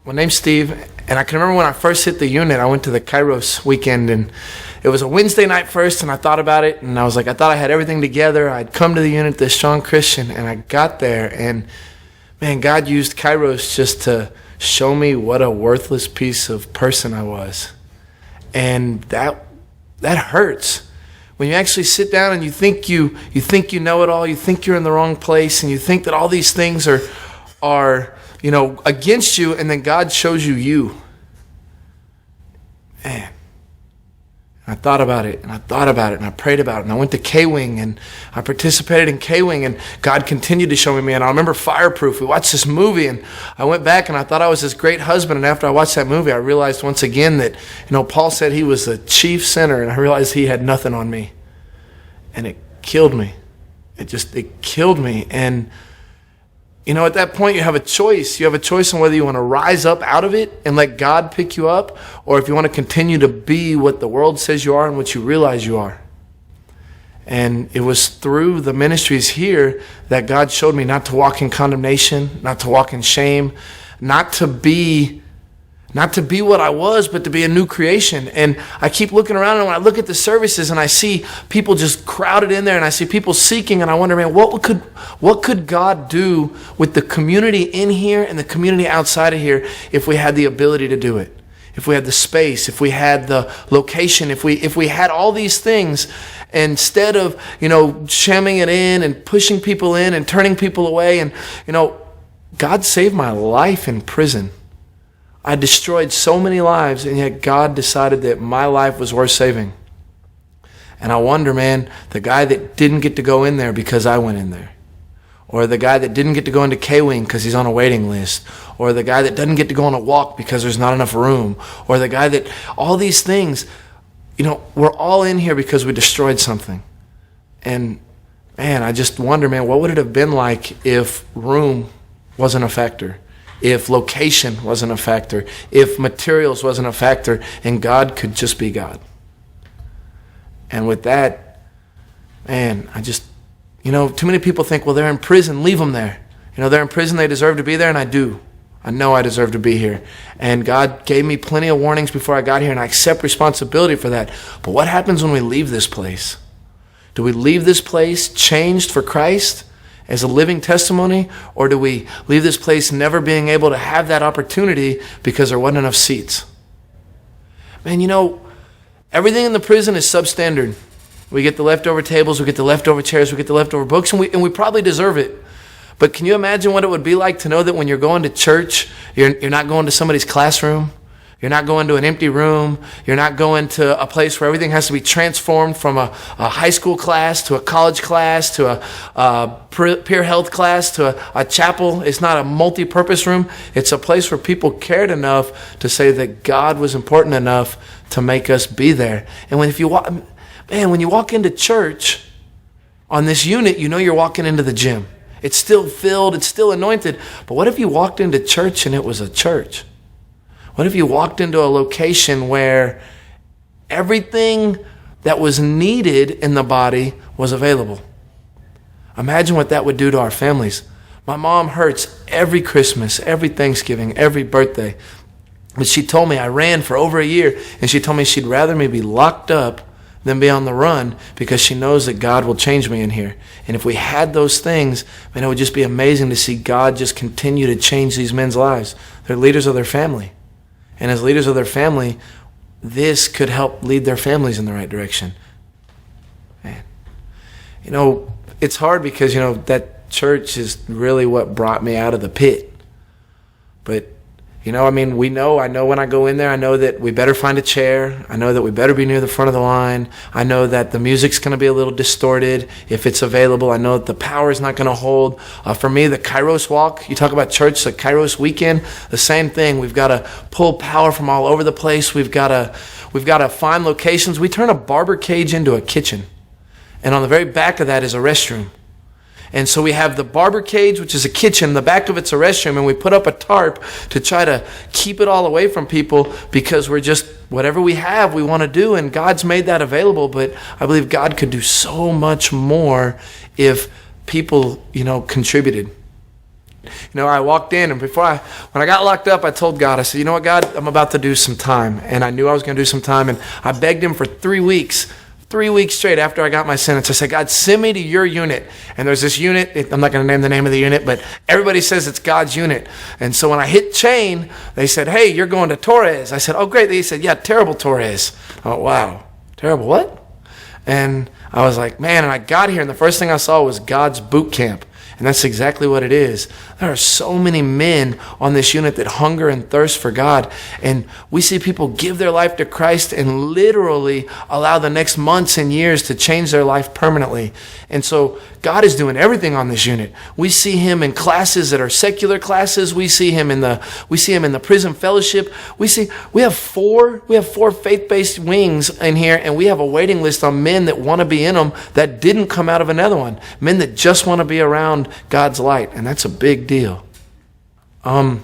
My name's Steve, and I can remember when I first hit the unit, I went to the Kairos weekend, and it was a Wednesday night first, and I thought about it, and I was like, I thought I had everything together. I'd come to the unit, this strong Christian, and I got there, and man, God used Kairos just to show me what a worthless piece of person I was. And that hurts. When you actually sit down and you think you know it all, you think you're in the wrong place, and you think that all these things are against you, and then God shows you. Man. I thought about it, and I prayed about it, and I went to K-Wing, and I participated in K-Wing, and God continued to show me, man. I remember Fireproof. We watched this movie, and I went back, and I thought I was this great husband, and after I watched that movie, I realized once again that, Paul said he was the chief sinner, and I realized he had nothing on me. And it killed me. It killed me, and at that point, you have a choice. You have a choice on whether you want to rise up out of it and let God pick you up, or if you want to continue to be what the world says you are and what you realize you are. And it was through the ministries here that God showed me not to walk in condemnation, not to walk in shame, not to be what I was, but to be a new creation. And I keep looking around, and when I look at the services and I see people just crowded in there, and I see people seeking, and I wonder, man, what could God do with the community in here and the community outside of here if we had the ability to do it? If we had the space, if we had the location, if we had all these things, instead of, shamming it in and pushing people in and turning people away. And, God saved my life in prison. I destroyed so many lives, and yet God decided that my life was worth saving. And I wonder, man, the guy that didn't get to go in there because I went in there, or the guy that didn't get to go into K-Wing because he's on a waiting list, or the guy that doesn't get to go on a walk because there's not enough room, or the guy that, all these things, we're all in here because we destroyed something. And man, I just wonder, man, what would it have been like if room wasn't a factor? If location wasn't a factor, if materials wasn't a factor, and God could just be God. And with that, man, too many people think, well, they're in prison, leave them there. They're in prison, they deserve to be there, and I do. I know I deserve to be here. And God gave me plenty of warnings before I got here, and I accept responsibility for that. But what happens when we leave this place? Do we leave this place changed for Christ as a living testimony, or do we leave this place never being able to have that opportunity because there wasn't enough seats? Man, everything in the prison is substandard. We get the leftover tables, we get the leftover chairs, we get the leftover books, and we probably deserve it. But can you imagine what it would be like to know that when you're going to church, you're not going to somebody's classroom, you're not going to an empty room, you're not going to a place where everything has to be transformed from a high school class to a college class to a peer health class to a chapel. It's not a multi-purpose room. It's a place where people cared enough to say that God was important enough to make us be there. And when you walk into church on this unit, you're walking into the gym. It's still filled, it's still anointed. But what if you walked into church and it was a church? What if you walked into a location where everything that was needed in the body was available? Imagine what that would do to our families. My mom hurts every Christmas, every Thanksgiving, every birthday. But she told me, I ran for over a year, and she told me she'd rather me be locked up than be on the run, because she knows that God will change me in here. And if we had those things, man, it would just be amazing to see God just continue to change these men's lives. They're leaders of their family. And as leaders of their family, this could help lead their families in the right direction. Man, it's hard because, that church is really what brought me out of the pit. But, I know when I go in there, I know that we better find a chair. I know that we better be near the front of the line. I know that the music's going to be a little distorted if it's available. I know that the power is not going to hold. For me, the Kairos walk, you talk about church, the Kairos weekend, the same thing. We've got to pull power from all over the place. We've got to find locations. We turn a barber cage into a kitchen. And on the very back of that is a restroom. And so we have the barber cage, which is a kitchen. The back of it's a restroom. And we put up a tarp to try to keep it all away from people, because we're just, whatever we have, we want to do. And God's made that available. But I believe God could do so much more if people, contributed. I walked in, and when I got locked up, I told God, I said, you know what, God, I'm about to do some time. And I knew I was going to do some time, and I begged him for 3 weeks. 3 weeks straight after I got my sentence, I said, God, send me to your unit. And there's this unit, I'm not going to name the name of the unit, but everybody says it's God's unit. And so when I hit chain, they said, hey, you're going to Torres. I said, oh, great. They said, yeah, terrible Torres. Oh, wow. Terrible what? And I was like, man, and I got here, and the first thing I saw was God's boot camp. And that's exactly what it is. There are so many men on this unit that hunger and thirst for God. And we see people give their life to Christ and literally allow the next months and years to change their life permanently. And so God is doing everything on this unit. We see him in classes that are secular classes. We see him in the prison fellowship. We have four faith-based wings in here, and we have a waiting list on men that want to be in them that didn't come out of another one. Men that just want to be around God's light, and that's a big deal. And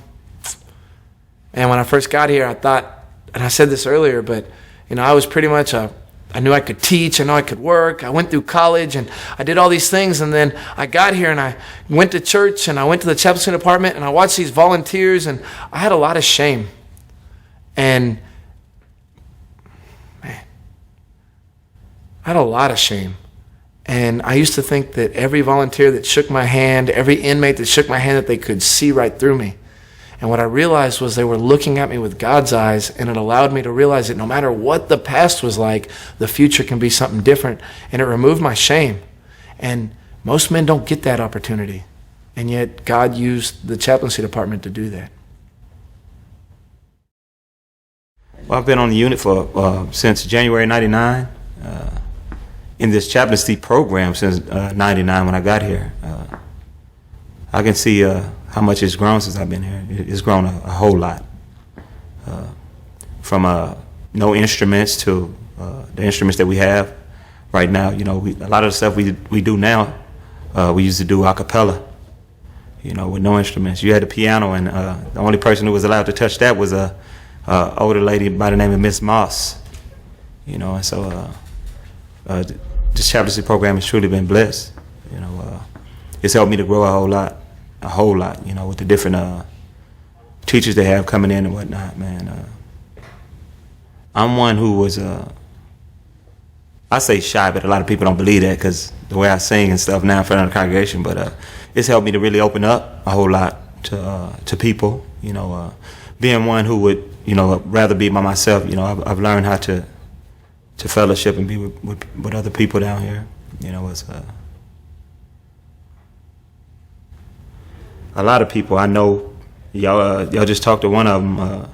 when I first got here, I thought, and I said this earlier, but I was pretty much I knew I could teach, I knew I could work, I went through college, and I did all these things, and then I got here, and I went to church, and I went to the chaplaincy department, and I watched these volunteers, and I had a lot of shame. And, man, I had a lot of shame. And I used to think that every volunteer that shook my hand, every inmate that shook my hand, that they could see right through me. And what I realized was they were looking at me with God's eyes, and it allowed me to realize that no matter what the past was like, the future can be something different. And it removed my shame. And most men don't get that opportunity. And yet God used the chaplaincy department to do that. Well, I've been on the unit for since January 99. In this chaplaincy program since 99 when I got here. I can see how much it's grown since I've been here. It's grown a whole lot. From no instruments to the instruments that we have right now. A lot of the stuff we do now, we used to do a cappella, with no instruments. You had the piano, and the only person who was allowed to touch that was a older lady by the name of Miss Moss. And so this chaplaincy program has truly been blessed. It's helped me to grow a whole lot. With the different teachers they have coming in and whatnot. Man, I'm one who was I say shy, but a lot of people don't believe that because the way I sing and stuff now in front of the congregation. But it's helped me to really open up a whole lot to people. Being one who would rather be by myself. I've learned how to fellowship and be with other people down here. It's a lot of people I know. Y'all just talked to one of them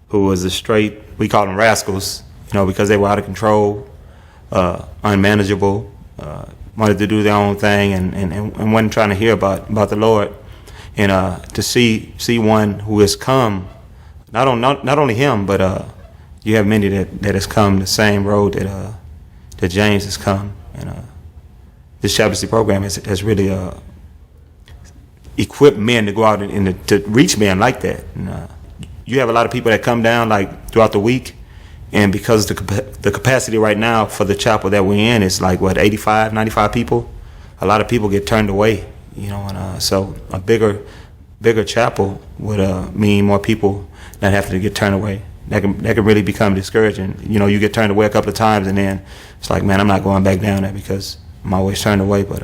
who was a straight, we call them rascals, because they were out of control, unmanageable, wanted to do their own thing and wasn't trying to hear about the Lord. And to see one who has come, not only him, but you have many that has come the same road that James has come, and this chaplaincy program has really equipped men to go out and to reach men like that. And you have a lot of people that come down like throughout the week, and because the capacity right now for the chapel that we're in is like 85, 95 people. A lot of people get turned away, and so a bigger chapel would mean more people not having to get turned away. That can really become discouraging. You get turned away a couple of times, and then it's like, man, I'm not going back down there because I'm always turned away. But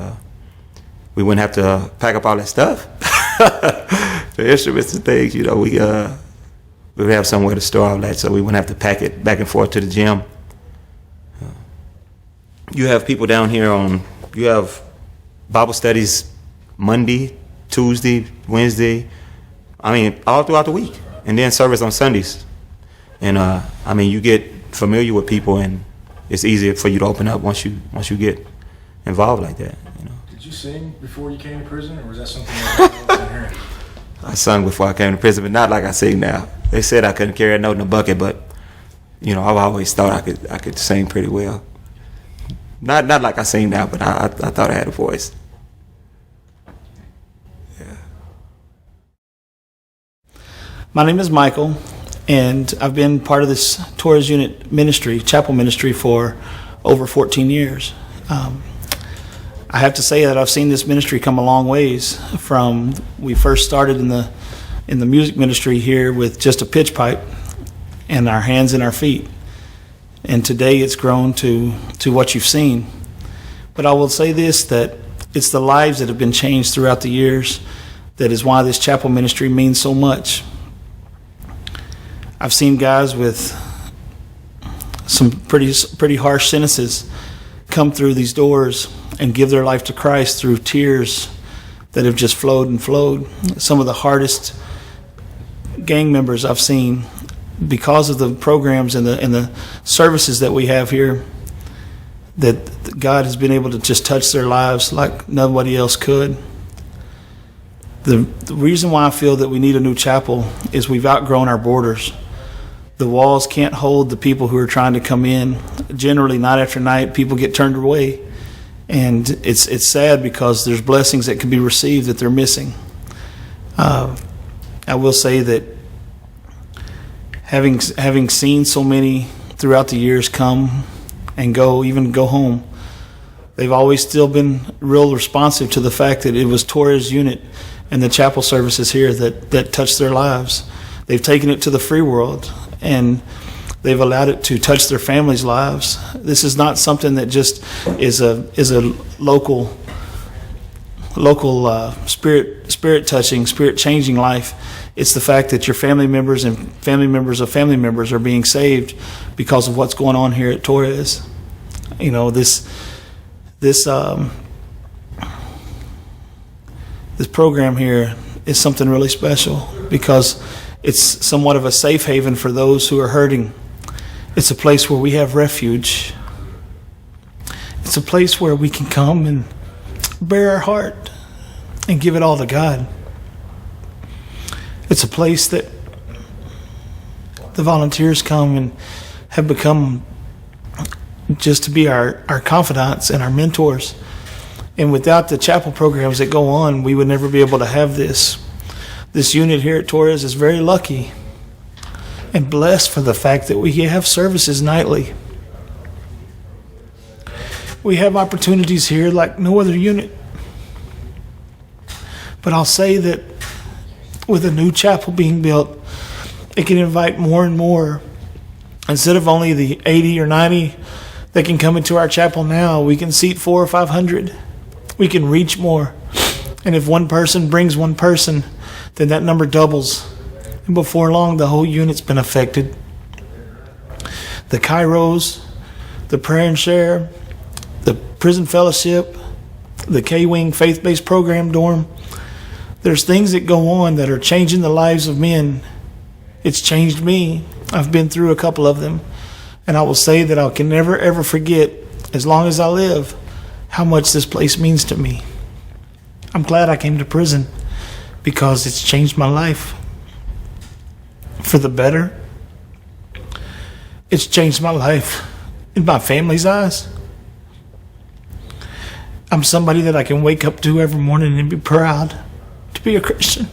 we wouldn't have to pack up all that stuff, the instruments and things. We would have somewhere to store all that, so we wouldn't have to pack it back and forth to the gym. You have people down here you have Bible studies Monday, Tuesday, Wednesday. All throughout the week, and then service on Sundays. And you get familiar with people, and it's easier for you to open up once you get involved like that. Did you sing before you came to prison, or was that something that wasn't here? I sung before I came to prison, but not like I sing now. They said I couldn't carry a note in a bucket, but I've always thought I could sing pretty well. Not like I sing now, but I thought I had a voice. Yeah. My name is Michael. And I've been part of this Torres unit ministry, chapel ministry, for over 14 years. I have to say that I've seen this ministry come a long ways from we first started in the music ministry here with just a pitch pipe and our hands and our feet. And today it's grown to what you've seen. But I will say this, that it's the lives that have been changed throughout the years that is why this chapel ministry means so much. I've seen guys with some pretty harsh sentences come through these doors and give their life to Christ through tears that have just flowed and flowed. Some of the hardest gang members I've seen, because of the programs and the services that we have here, that God has been able to just touch their lives like nobody else could. The reason why I feel that we need a new chapel is we've outgrown our borders. The walls can't hold the people who are trying to come in. Generally, night after night, people get turned away. And it's sad because there's blessings that can be received that they're missing. I will say that having seen so many throughout the years come and even go home, they've always still been real responsive to the fact that it was Torres' unit and the chapel services here that touched their lives. They've taken it to the free world, and they've allowed it to touch their families' lives. This is not something that just is a local spirit touching, spirit changing life. It's the fact that your family members and family members of family members are being saved because of what's going on here at Torres. You know, this program here is something really special because it's somewhat of a safe haven for those who are hurting. It's a place where we have refuge. It's a place where we can come and bare our heart and give it all to God. It's a place that the volunteers come and have become just to be our confidants and our mentors. And without the chapel programs that go on, we would never be able to have this. This unit here at Torres is very lucky and blessed for the fact that we have services nightly. We have opportunities here like no other unit. But I'll say that with a new chapel being built, it can invite more and more. Instead of only the 80 or 90 that can come into our chapel now, we can seat 400 or 500. We can reach more. And if one person brings one person, then that number doubles. And before long, the whole unit's been affected. The Kairos, the Prayer and Share, the Prison Fellowship, the K-Wing faith-based program dorm. There's things that go on that are changing the lives of men. It's changed me. I've been through a couple of them. And I will say that I can never, ever forget, as long as I live, how much this place means to me. I'm glad I came to prison because it's changed my life for the better. It's changed my life in my family's eyes. I'm somebody that I can wake up to every morning and be proud to be a Christian.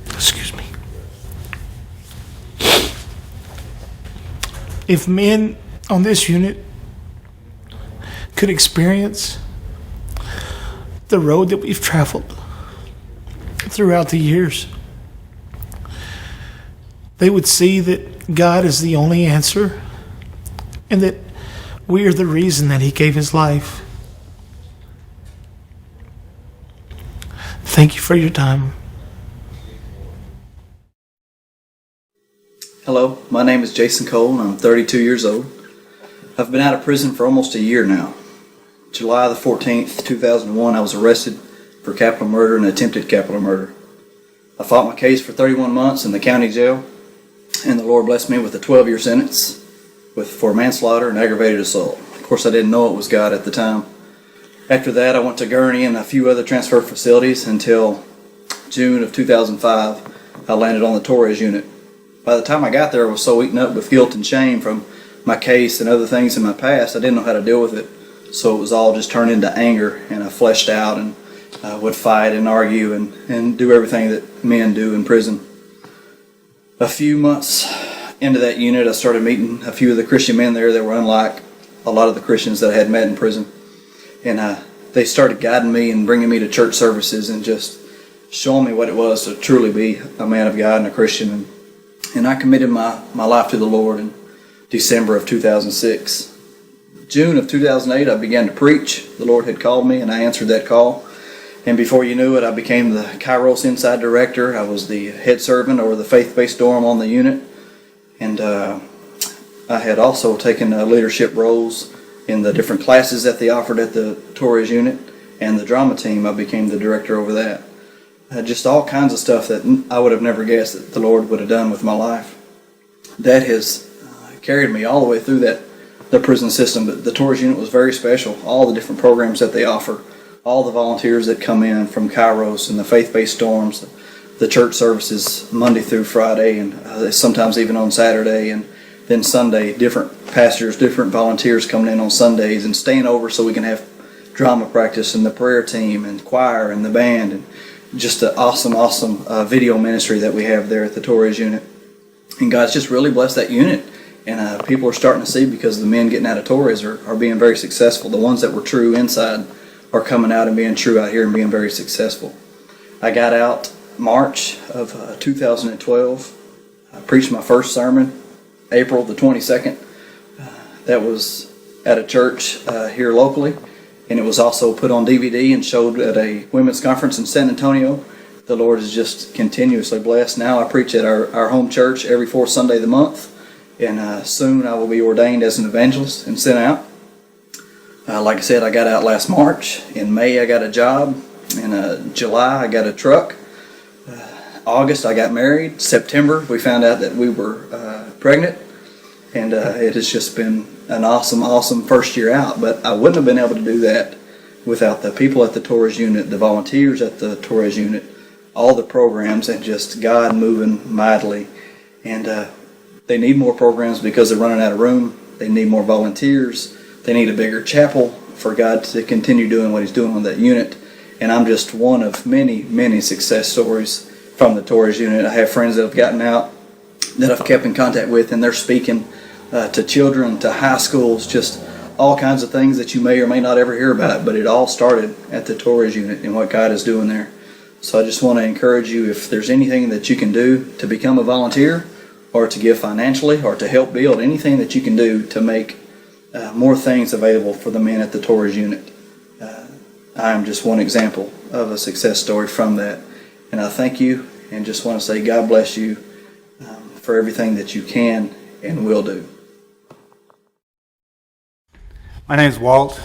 Excuse me. If men on this unit could experience the road that we've traveled throughout the years, they would see that God is the only answer and that we are the reason that He gave His life. Thank you for your time. Hello, my name is Jason Cole and I'm 32 years old. I've been out of prison for almost a year now. July the 14th, 2001, I was arrested for capital murder and attempted capital murder. I fought my case for 31 months in the county jail, and the Lord blessed me with a 12-year sentence for manslaughter and aggravated assault. Of course, I didn't know it was God at the time. After that, I went to Gurney and a few other transfer facilities until June of 2005. I landed on the Torres unit. By the time I got there, I was so eaten up with guilt and shame from my case and other things in my past, I didn't know how to deal with it. So it was all just turned into anger, and I fleshed out and would fight and argue and do everything that men do in prison. A few months into that unit, I started meeting a few of the Christian men there that were unlike a lot of the Christians that I had met in prison. And they started guiding me and bringing me to church services and just showing me what it was to truly be a man of God and a Christian. And I committed my life to the Lord in December of 2006. June of 2008, I began to preach. The Lord had called me, and I answered that call. And before you knew it, I became the Kairos Inside Director. I was the head servant over the faith-based dorm on the unit. And I had also taken leadership roles in the different classes that they offered at the Torres unit. And the drama team, I became the director over that. Just all kinds of stuff that I would have never guessed that the Lord would have done with my life. That has carried me all the way through the prison system. But the Torres unit was very special. All the different programs that they offer, all the volunteers that come in from Kairos and the faith-based dorms, the church services Monday through Friday, and sometimes even on Saturday, and then Sunday, different pastors, different volunteers coming in on Sundays and staying over so we can have drama practice, and the prayer team and choir and the band, and just an awesome video ministry that we have there at the Torres unit. And God's just really blessed that unit. And people are starting to see, because the men getting out of Torres are being very successful. The ones that were true inside are coming out and being true out here and being very successful. I got out March of 2012. I preached my first sermon April the 22nd. That was at a church here locally. And it was also put on DVD and showed at a women's conference in San Antonio. The Lord is just continuously blessed. Now I preach at our home church every fourth Sunday of the month. And soon I will be ordained as an evangelist and sent out. Like I said, I got out last March. In May I got a job. In July I got a truck. August I got married. September we found out that we were pregnant. And it has just been an awesome first year out. But I wouldn't have been able to do that without the people at the Torres unit, the volunteers at the Torres unit, all the programs, and just God moving mightily. And they need more programs because they're running out of room. They need more volunteers. They need a bigger chapel for God to continue doing what He's doing on that unit. And I'm just one of many success stories from the Torres unit. I have friends that have gotten out that I've kept in contact with, and they're speaking to children, to high schools, just all kinds of things that you may or may not ever hear about. But it all started at the Torres unit and what God is doing there. So I just want to encourage you, if there's anything that you can do to become a volunteer, or to give financially, or to help build, anything that you can do to make more things available for the men at the Torres unit. I am just one example of a success story from that. And I thank you, and just want to say God bless you for everything that you can and will do. My name's Walt.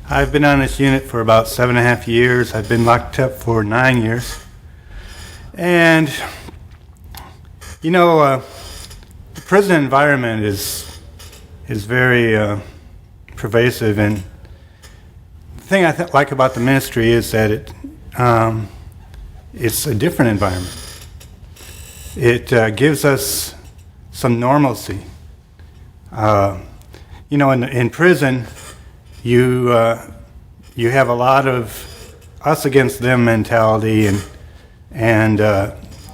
I've been on this unit for about 7.5 years. I've been locked up for 9 years. And you know, the prison environment is very pervasive, and the thing I like about the ministry is that it's a different environment. It gives us some normalcy. You know, in prison, you have a lot of us against them mentality, and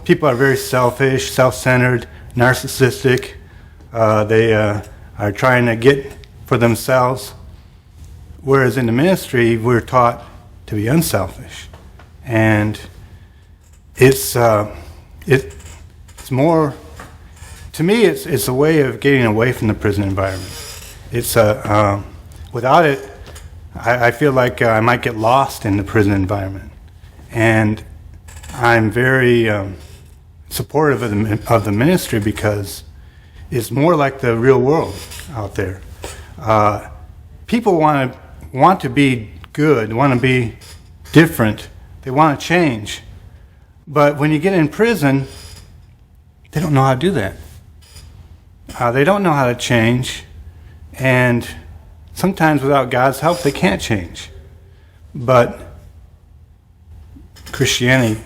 people are very selfish, self-centered, narcissistic. They are trying to get for themselves. Whereas in the ministry, we're taught to be unselfish. And it's more, to me, it's a way of getting away from the prison environment. It's without it, I feel like I might get lost in the prison environment. And I'm very supportive of the ministry, because it's more like the real world out there. People want to be good, want to be different, they want to change. But when you get in prison, they don't know how to do that. They don't know how to change, and sometimes without God's help, they can't change. But Christianity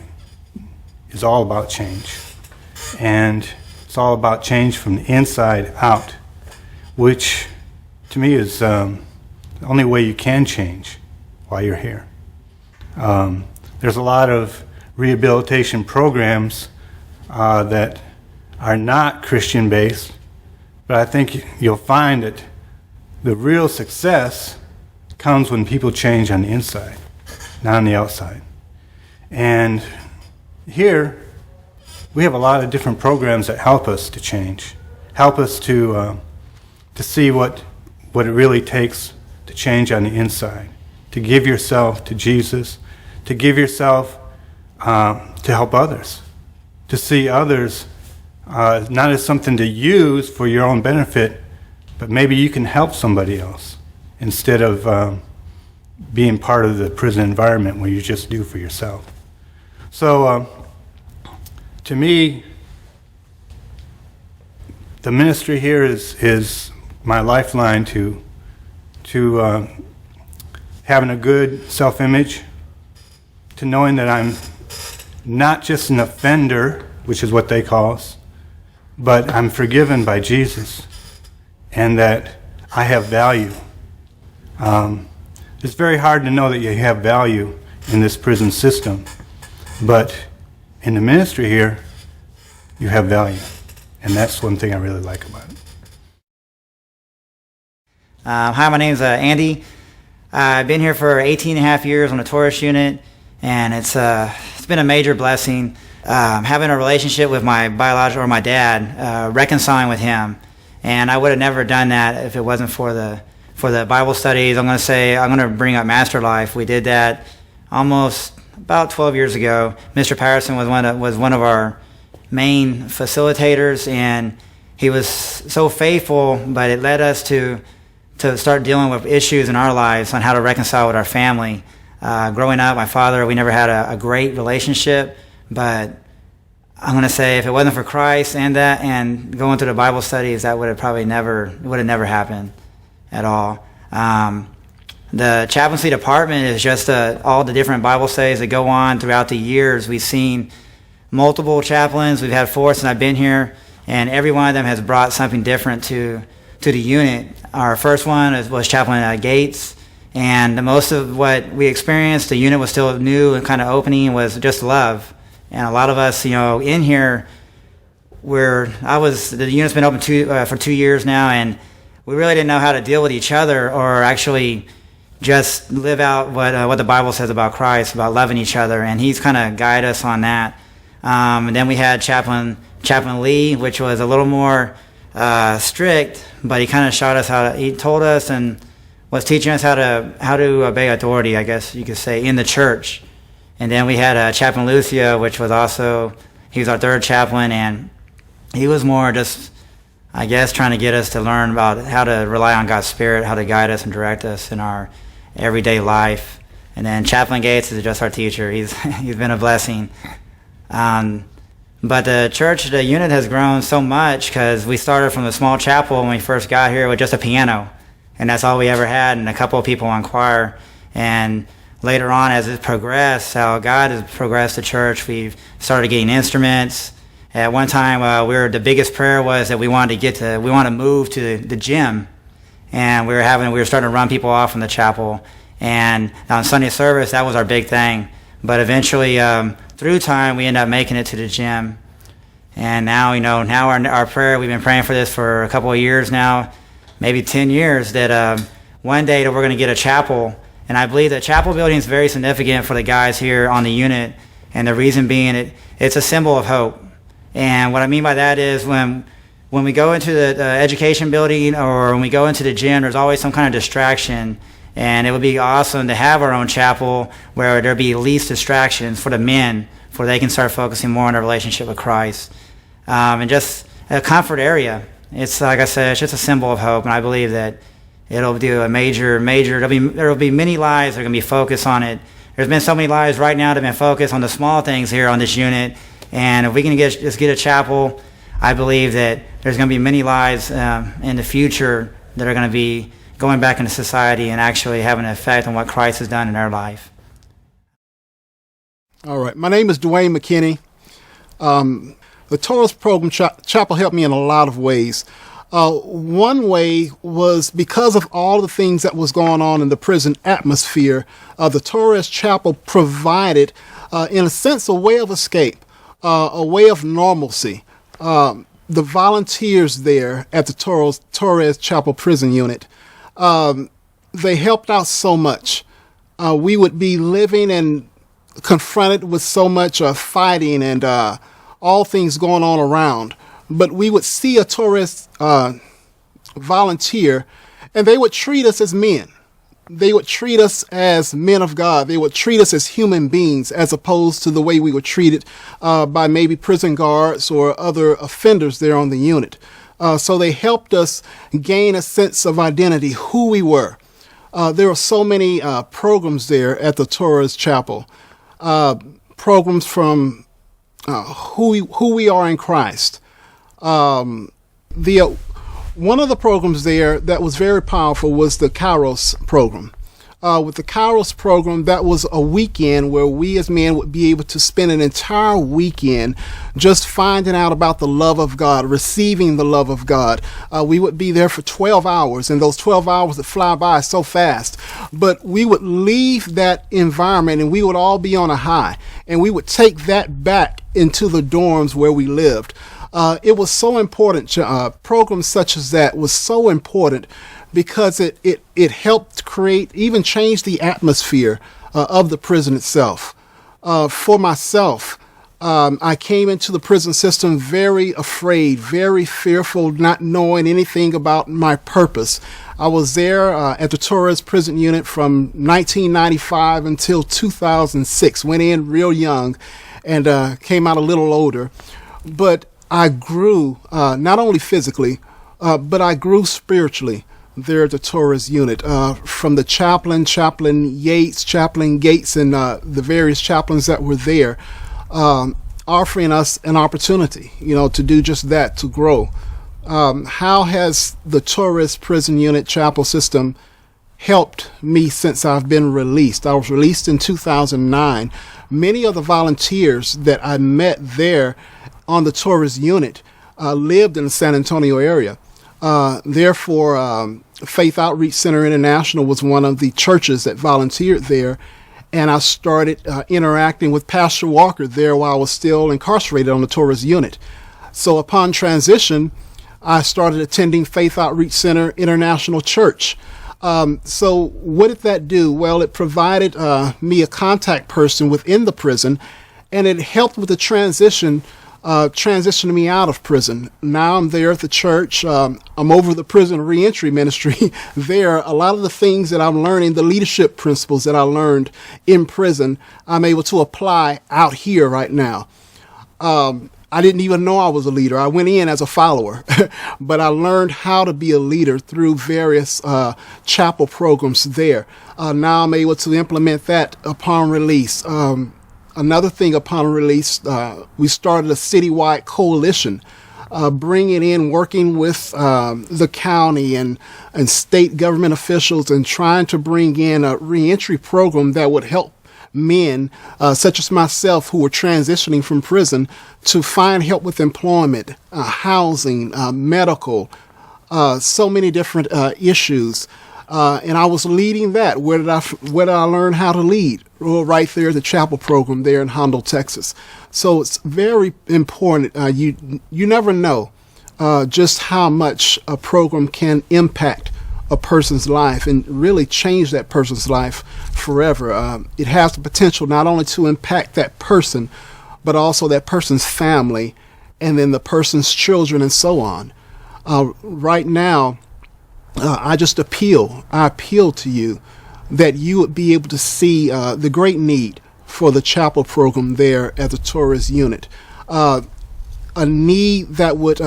is all about change. And it's all about change from the inside out, which to me is the only way you can change while you're here. There's a lot of rehabilitation programs that are not Christian-based, but I think you'll find that the real success comes when people change on the inside, not on the outside. And here, we have a lot of different programs that help us to change, help us to see what it really takes to change on the inside, to give yourself to Jesus, to give yourself to help others, to see others not as something to use for your own benefit, but maybe you can help somebody else instead of being part of the prison environment where you just do for yourself. So to me, the ministry here is my lifeline to having a good self-image, to knowing that I'm not just an offender, which is what they call us, but I'm forgiven by Jesus, and that I have value. It's very hard to know that you have value in this prison system, but in the ministry here, you have value, and that's one thing I really like about it. Hi, my name's Andy. I've been here for 18 and a half years on the Torres unit, and it's been a major blessing having a relationship with my my dad, reconciling with him. And I would have never done that if it wasn't for the Bible studies. I'm going to bring up Master Life. We did that almost about 12 years ago. Mr. Patterson was one of our main facilitators, and he was so faithful, but it led us to start dealing with issues in our lives on how to reconcile with our family. Growing up, my father, we never had a great relationship, but I'm going to say if it wasn't for Christ and going through the Bible studies, that would have probably never happened at all. The chaplaincy department is just all the different Bible studies that go on throughout the years. We've seen multiple chaplains. We've had 4 since I've been here, and every one of them has brought something different to the unit. Our first one was Chaplain Gates, and the most of what we experienced, the unit was still new and kind of opening, was just love. And a lot of us, in here, the unit's been open for 2 years now, and we really didn't know how to deal with each other or actually just live out what the Bible says about Christ, about loving each other, and he's kind of guided us on that. And then we had Chaplain Lee, which was a little more strict, but he kind of showed us he told us and was teaching us how to obey authority, I guess you could say, in the church. And then we had Chaplain Lucia, which was he was our third chaplain, and he was more just, I guess, trying to get us to learn about how to rely on God's Spirit, how to guide us and direct us in our everyday life. And then Chaplain Gates is just our teacher. He's been a blessing. But the unit has grown so much because we started from a small chapel when we first got here with just a piano, and that's all we ever had, and a couple of people on choir. And later on, as it progressed, how God has progressed the church, we've started getting instruments. At one time, the biggest prayer was that we wanted to move to the gym, and we were starting to run people off from the chapel. And on Sunday service, that was our big thing. But eventually, through time, we ended up making it to the gym. And now, our prayer, we've been praying for this for a couple of years now, maybe 10 years, that one day that we're going to get a chapel. And I believe the chapel building is very significant for the guys here on the unit. And the reason being, it's a symbol of hope. And what I mean by that is when we go into the education building or when we go into the gym, there's always some kind of distraction. And it would be awesome to have our own chapel where there be least distractions for the men, where they can start focusing more on their relationship with Christ. And just a comfort area. It's, like I said, it's just a symbol of hope. And I believe that it'll do a major, there'll be many lives that are going to be focused on it. There's been so many lives right now that have been focused on the small things here on this unit. And if we can just get a chapel, I believe that there's going to be many lives in the future that are going to be going back into society and actually having an effect on what Christ has done in their life. All right. My name is Dwayne McKinney. The Torres program chapel helped me in a lot of ways. One way was because of all the things that was going on in the prison atmosphere, the Torres chapel provided, in a sense, a way of escape, a way of normalcy. The volunteers there at the Torres Chapel Prison Unit They helped out so much. We would be living and confronted with so much fighting and all things going on around. But we would see a Torres volunteer, and they would treat us as men. They would treat us as men of God. They would treat us as human beings, as opposed to the way we were treated by maybe prison guards or other offenders there on the unit. So they helped us gain a sense of identity, who we were. There were so many programs there at the Torres Chapel. Programs from who we are in Christ. One of the programs there that was very powerful was the Kairos program. With the Kairos program, that was a weekend where we as men would be able to spend an entire weekend just finding out about the love of God, receiving the love of God. We would be there for 12 hours, and those 12 hours would fly by so fast. But we would leave that environment, and we would all be on a high, and we would take that back into the dorms where we lived. It was so important. Programs such as that was so important because it helped create, even change the atmosphere of the prison itself. For myself, I came into the prison system very afraid, very fearful, not knowing anything about my purpose. I was there at the Torres prison unit from 1995 until 2006. Went in real young and came out a little older. But I grew, not only physically, but I grew spiritually there at the Torres unit. From the Chaplain Yates, Chaplain Gates, and the various chaplains that were there, offering us an opportunity, to do just that, to grow. How has the Torres prison unit chapel system helped me since I've been released? I was released in 2009. Many of the volunteers that I met there on the Torres unit lived in the San Antonio area. Therefore, Faith Outreach Center International was one of the churches that volunteered there, and I started interacting with Pastor Walker there while I was still incarcerated on the Torres unit. So upon transition, I started attending Faith Outreach Center International Church. So what did that do? Well, it provided me a contact person within the prison, and it helped with the transitioning me out of prison. Now I'm there at the church. I'm over the prison reentry ministry there. A lot of the things that I'm learning, the leadership principles that I learned in prison, I'm able to apply out here right now. I didn't even know I was a leader. I went in as a follower, but I learned how to be a leader through various chapel programs there. Now I'm able to implement that upon release. Another thing, upon release, we started a citywide coalition, bringing in, working with the county and state government officials, and trying to bring in a reentry program that would help men such as myself who were transitioning from prison to find help with employment, housing, medical, so many different issues. And I was leading that. Where did I learn how to lead? Well, right there at the chapel program there in Hondo, Texas. So it's very important. You never know just how much a program can impact a person's life and really change that person's life forever. It has the potential not only to impact that person, but also that person's family, and then the person's children, and so on. Right now, I appeal to you that you would be able to see the great need for the chapel program there at the Torres unit. A need that would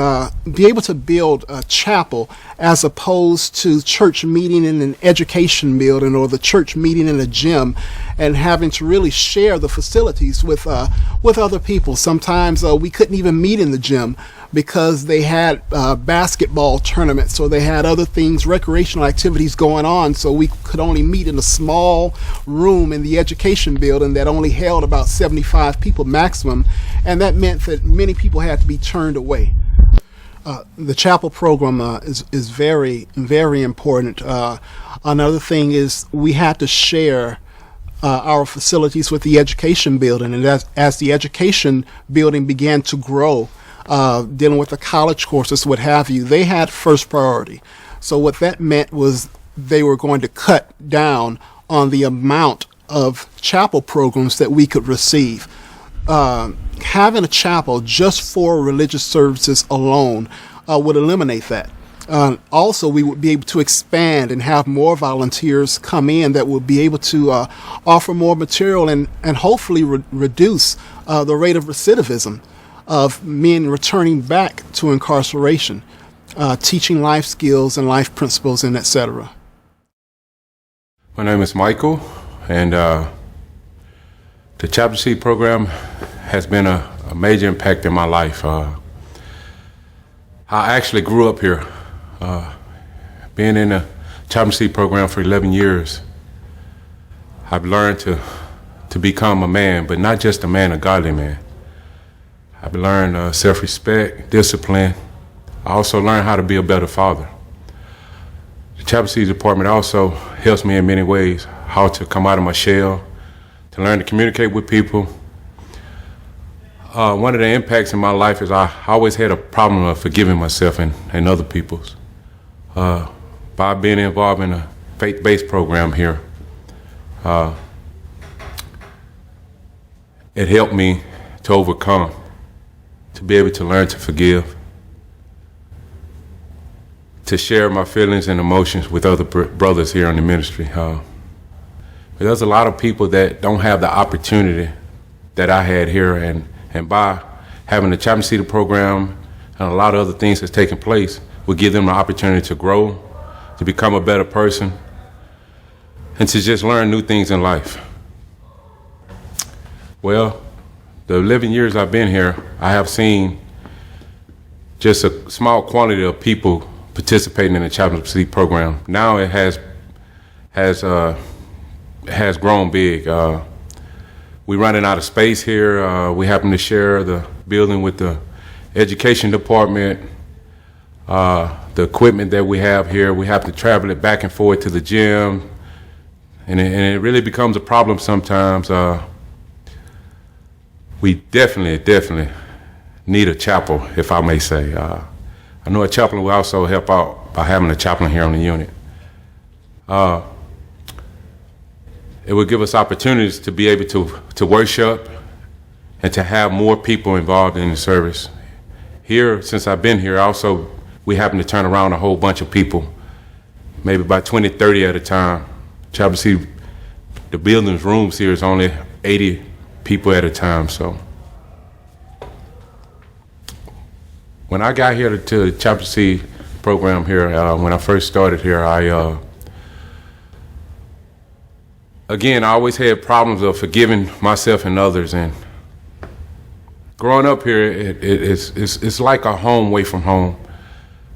be able to build a chapel as opposed to church meeting in an education building or the church meeting in a gym, and having to really share the facilities with other people. Sometimes we couldn't even meet in the gym because they had basketball tournaments, or they had other things, recreational activities going on, so we could only meet in a small room in the education building that only held about 75 people maximum, and that meant that many people had to be turned away. The chapel program is very, very important. Another thing is we had to share our facilities with the education building, and as the education building began to grow, dealing with the college courses, what have you, they had first priority. So what that meant was they were going to cut down on the amount of chapel programs that we could receive. Having a chapel just for religious services alone would eliminate that. Also, we would be able to expand and have more volunteers come in that would be able to offer more material and hopefully reduce the rate of recidivism of men returning back to incarceration, teaching life skills and life principles and etc. My name is Michael, and the Chapter C program has been a major impact in my life. I actually grew up here. Being in the Chapter C program for 11 years, I've learned to become a man, but not just a man, a godly man. I've learned self-respect, discipline. I also learned how to be a better father. The Chapter C department also helps me in many ways, how to come out of my shell, to learn to communicate with people. One of the impacts in my life is I always had a problem of forgiving myself and other people's. By being involved in a faith-based program here, it helped me to overcome, to be able to learn to forgive, to share my feelings and emotions with other brothers here in the ministry. There's a lot of people that don't have the opportunity that I had here, and by having the Chapter C program and a lot of other things that's taking place, will give them the opportunity to grow, to become a better person, and to just learn new things in life. Well, the 11 years I've been here, I have seen just a small quantity of people participating in the Chapter C program. Now it has grown big. We're running out of space here. We happen to share the building with the education department. The equipment that we have here, we have to travel it back and forth to the gym, and it really becomes a problem sometimes. We definitely need a chapel, if I may say. I know a chaplain will also help out by having a chaplain here on the unit. It will give us opportunities to be able to worship and to have more people involved in the service. Here, since I've been here, also we happen to turn around a whole bunch of people, maybe about 20, 30 at a time. Chapter C, the building's rooms here is only 80 people at a time. So when I got here to the Chapter C program here, when I first started here, I always had problems of forgiving myself and others. And growing up here, it's like a home away from home.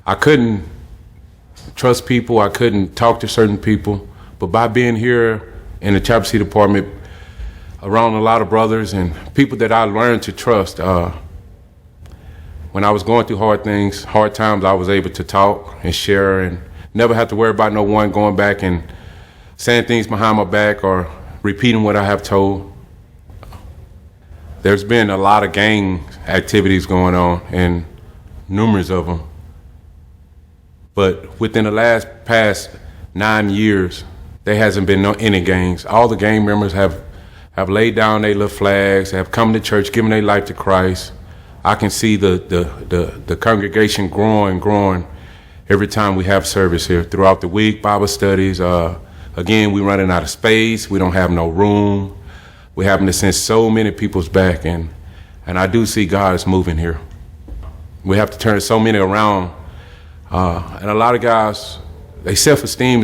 I couldn't trust people. I couldn't talk to certain people. But by being here in the Chapter C department, around a lot of brothers and people that I learned to trust, when I was going through hard times, I was able to talk and share and never have to worry about no one going back and saying things behind my back or repeating what I have told. There's been a lot of gang activities going on, and numerous of them. But within the past 9 years, there hasn't been any gangs. All the gang members have laid down their little flags, have come to church, given their life to Christ. I can see the congregation growing every time we have service here. Throughout the week, Bible studies. Again, we're running out of space. We don't have no room. We happen to send so many people's back, and I do see God is moving here. We have to turn so many around. And a lot of guys, their self-esteem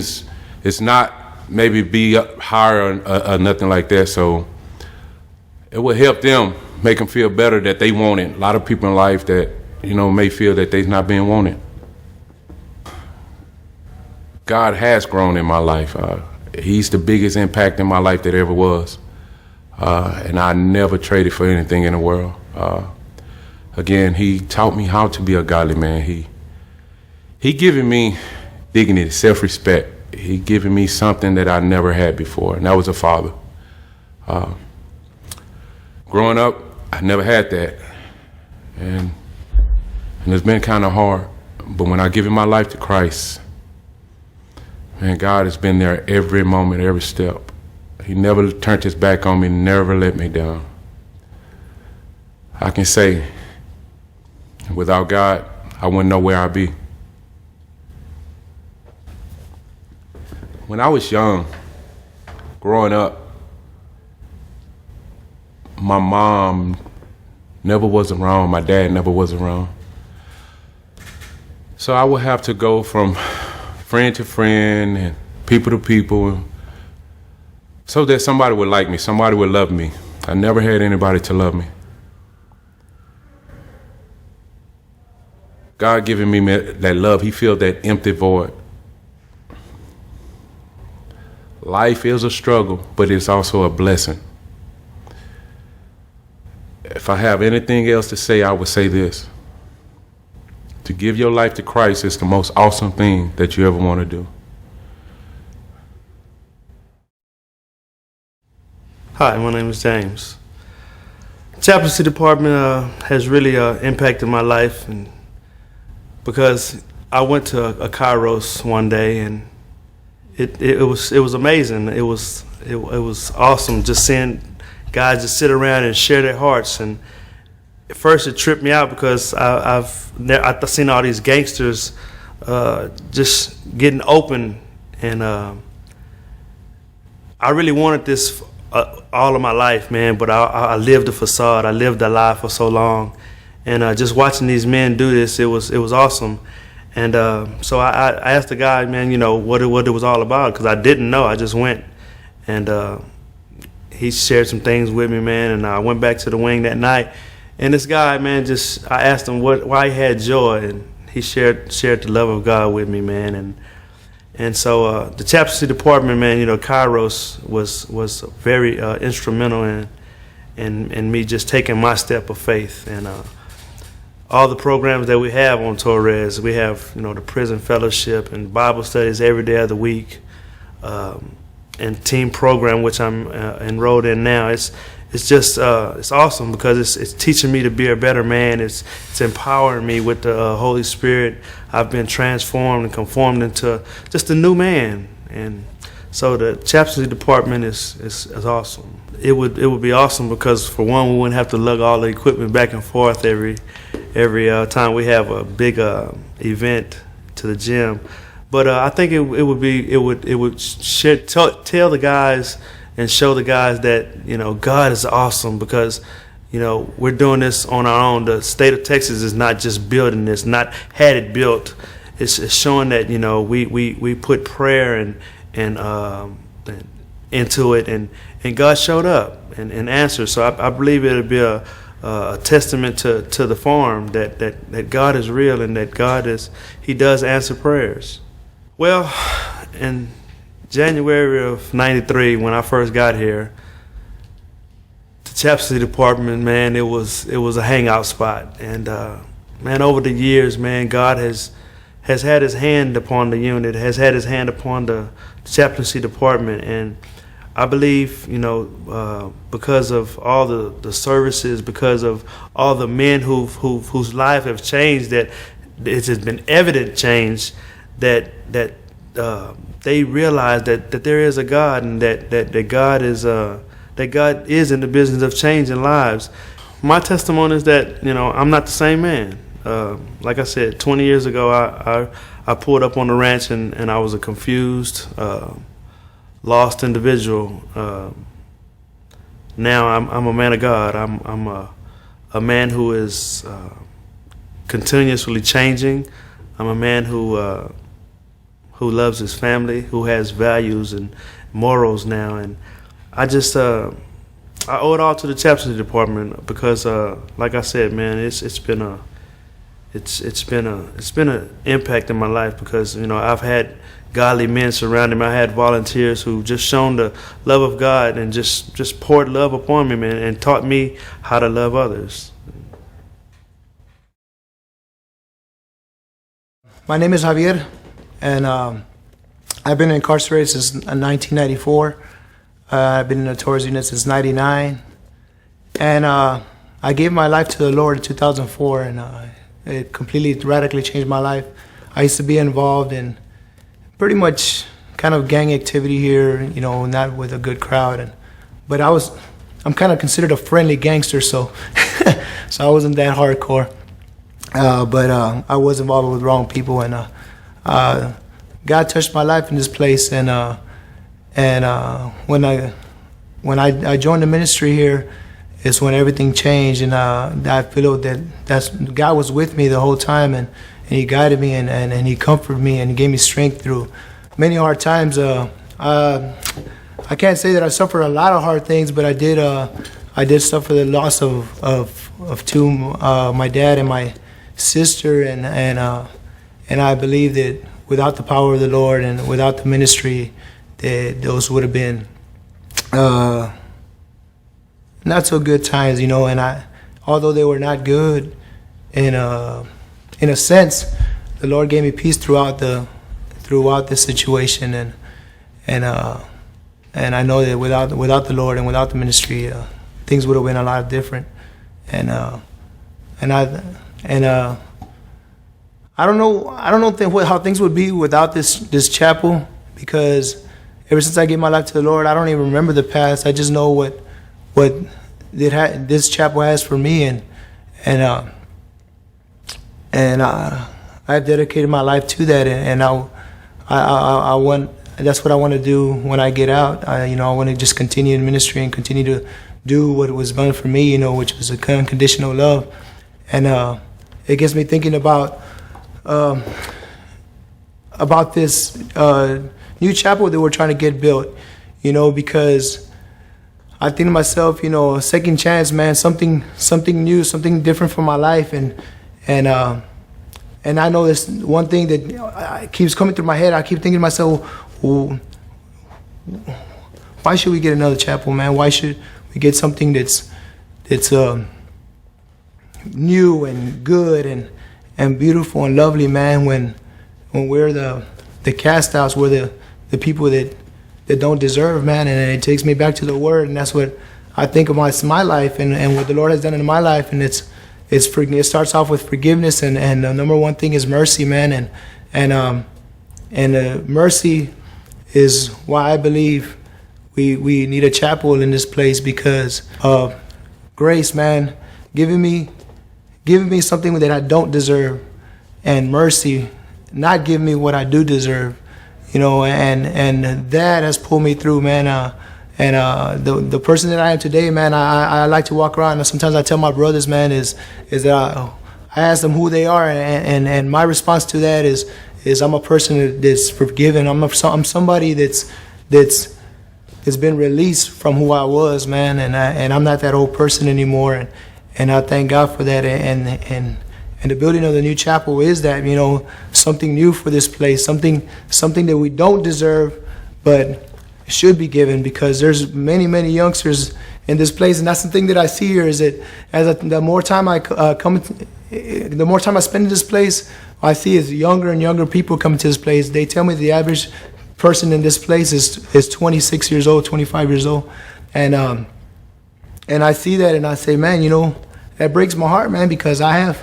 is not maybe be up higher or nothing like that. So it will help them, make them feel better that they want it. A lot of people in life that, may feel that they're not being wanted. God has grown in my life. He's the biggest impact in my life that ever was. And I never traded for anything in the world. Again, he taught me how to be a godly man. He given me dignity, self-respect. He given me something that I never had before, and that was a father. Growing up, I never had that, and it's been kind of hard. But when I given my life to Christ, Man, God has been there every moment, every step. He never turned his back on me, never let me down. I can say, without God, I wouldn't know where I'd be. When I was young, growing up, my mom never was around, my dad never was around. So I would have to go from friend to friend and people to people so that somebody would like me, somebody would love me. I never had anybody to love me. God giving me that love, he filled that empty void. Life is a struggle, but it's also a blessing. If I have anything else to say, I would say this. To give your life to Christ is the most awesome thing that you ever want to do. Hi, my name is James. Chaplaincy department has really impacted my life, and because I went to a Kairos one day, and it was amazing. It was awesome just seeing guys just sit around and share their hearts. And at first it tripped me out because I've seen all these gangsters just getting open, and I really wanted this all of my life, man. But I lived the facade. I lived that lie for so long, and just watching these men do this, it was awesome. And so I asked the guy, man, you know, what it was all about, because I didn't know. I just went, and he shared some things with me, man. And I went back to the wing that night, and this guy, man, I asked him why he had joy, and he shared the love of God with me, man. And so the chaplaincy department, man, you know, Kairos was very instrumental in me just taking my step of faith. And all the programs that we have on Torres, we have, you know, the prison fellowship and Bible studies every day of the week, and team program, which I'm enrolled in now. It's just it's awesome because it's teaching me to be a better man. It's empowering me with the Holy Spirit. I've been transformed and conformed into just a new man. And so the chaplaincy department is awesome. It would be awesome because, for one, we wouldn't have to lug all the equipment back and forth every time we have a big event to the gym. But I think it would tell the guys and show the guys that, you know, God is awesome, because, you know, we're doing this on our own. The state of Texas is not just building this, not had it built. It's showing that, you know, we put prayer and into it, and God showed up and answered. So I believe it'll be a testament to the farm that God is real, and that He does answer prayers. Well, in January of '93, when I first got here, the chaplaincy department, man, it was a hangout spot. And man, over the years, man, God has had His hand upon the unit, has had His hand upon the chaplaincy department. And I believe, you know, because of all the services, because of all the men whose life have changed, that it has been evident change, that they realize that there is a God, and that God is in the business of changing lives. My testimony is that, you know, I'm not the same man. Like I said, 20 years ago, I pulled up on the ranch, and I was a confused, lost individual. Now I'm a man of God. I'm a man who is continuously changing. I'm a man who loves his family, who has values and morals now. And I just I owe it all to the chaplaincy department, because like I said, man, it's been an impact in my life, because, you know, I've had godly men surrounding me. I had volunteers who just shown the love of God and just poured love upon me, man, and taught me how to love others. My name is Javier, and I've been incarcerated since 1994. I've been in the Torres unit since '99, and I gave my life to the Lord in 2004, and it completely radically changed my life. I used to be involved in pretty much kind of gang activity here, you know, not with a good crowd. But I'm kind of considered a friendly gangster, so so I wasn't that hardcore. But I was involved with wrong people, and God touched my life in this place. And when I joined the ministry here, it's when everything changed, and I feel that God was with me the whole time, and He guided me, and He comforted me, and He gave me strength through many hard times. I can't say that I suffered a lot of hard things, but I did suffer the loss of two, my dad and my sister, and I believe that without the power of the Lord and without the ministry, that those would have been not so good times, you know. And although they were not good, in a sense, the Lord gave me peace throughout the situation, and I know that without the Lord and without the ministry, things would have been a lot different. And I don't know how things would be without this chapel, because ever since I gave my life to the Lord, I don't even remember the past. I just know what this chapel has for me, and I've dedicated my life to that, and I want. That's what I want to do when I get out. I want to just continue in ministry and continue to do what was done for me, you know, which was a unconditional love. And it gets me thinking about this new chapel that we're trying to get built, you know, because I think to myself, you know, a second chance, man, something new, something different for my life, and I know this one thing that keeps coming through my head. I keep thinking to myself, well, why should we get another chapel, man? Why should we get something that's new and good and beautiful and lovely, man? When we're the cast outs, we're the people that don't deserve, man. And it takes me back to the Word, and that's what I think of my life and what the Lord has done in my life. And it starts off with forgiveness, and the number one thing is mercy, man. And mercy is why I believe we need a chapel in this place, because of grace, man, giving me something that I don't deserve, and mercy not giving me what I do deserve, you know. And that has pulled me through, man. The person that I am today, man, I like to walk around, and sometimes I tell my brothers, man, is that I ask them who they are, and my response to that is I'm a person that's forgiven. I'm somebody that's been released from who I was, man, and I'm not that old person anymore, and I thank God for that. And the building of the new chapel is that, you know, something new for this place, something that we don't deserve, but should be given, because there's many youngsters in this place. And that's the thing that I see here, is that the more time I the more time I spend in this place, I see is younger and younger people coming to this place. They tell me the average person in this place is 26 years old, 25 years old, and I see that, and I say, man, you know, that breaks my heart, man, because I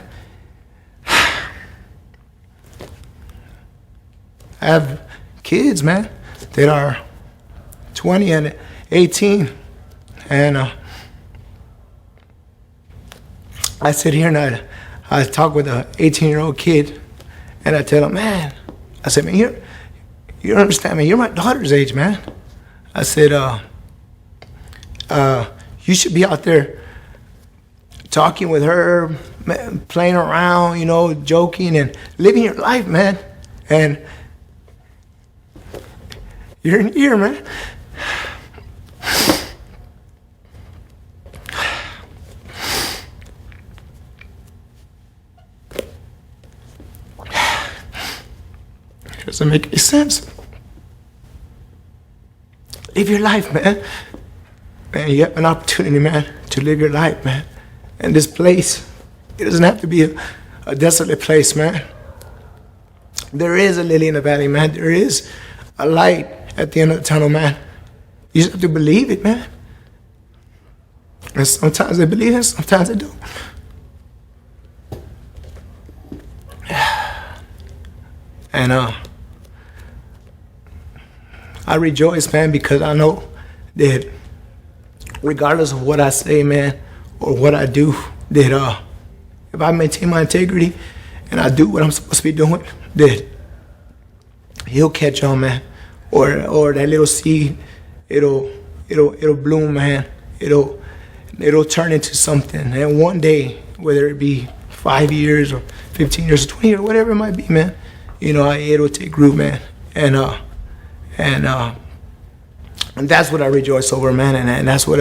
have kids, man, that are 20 and 18, and I sit here and I talk with an 18-year-old kid, and I tell him, man, I said, man, you don't understand, man, you're my daughter's age, man. I said, you should be out there talking with her, playing around, you know, joking and living your life, man. And you're in here, man. It doesn't make any sense. Live your life, man. Man, you have an opportunity, man, to live your life, man. And this place, it doesn't have to be a desolate place, man. There is a lily in the valley, man. There is a light at the end of the tunnel, man. You just have to believe it, man. And sometimes I believe it, sometimes I don't. And I rejoice, man, because I know that regardless of what I say, man, or what I do, that if I maintain my integrity and I do what I'm supposed to be doing, that he'll catch on, man. Or that little seed, it'll bloom, man. It'll turn into something. And one day, whether it be 5 years or 15 years or 20 years, whatever it might be, man, it'll take root, man. And that's what I rejoice over, man. And that's what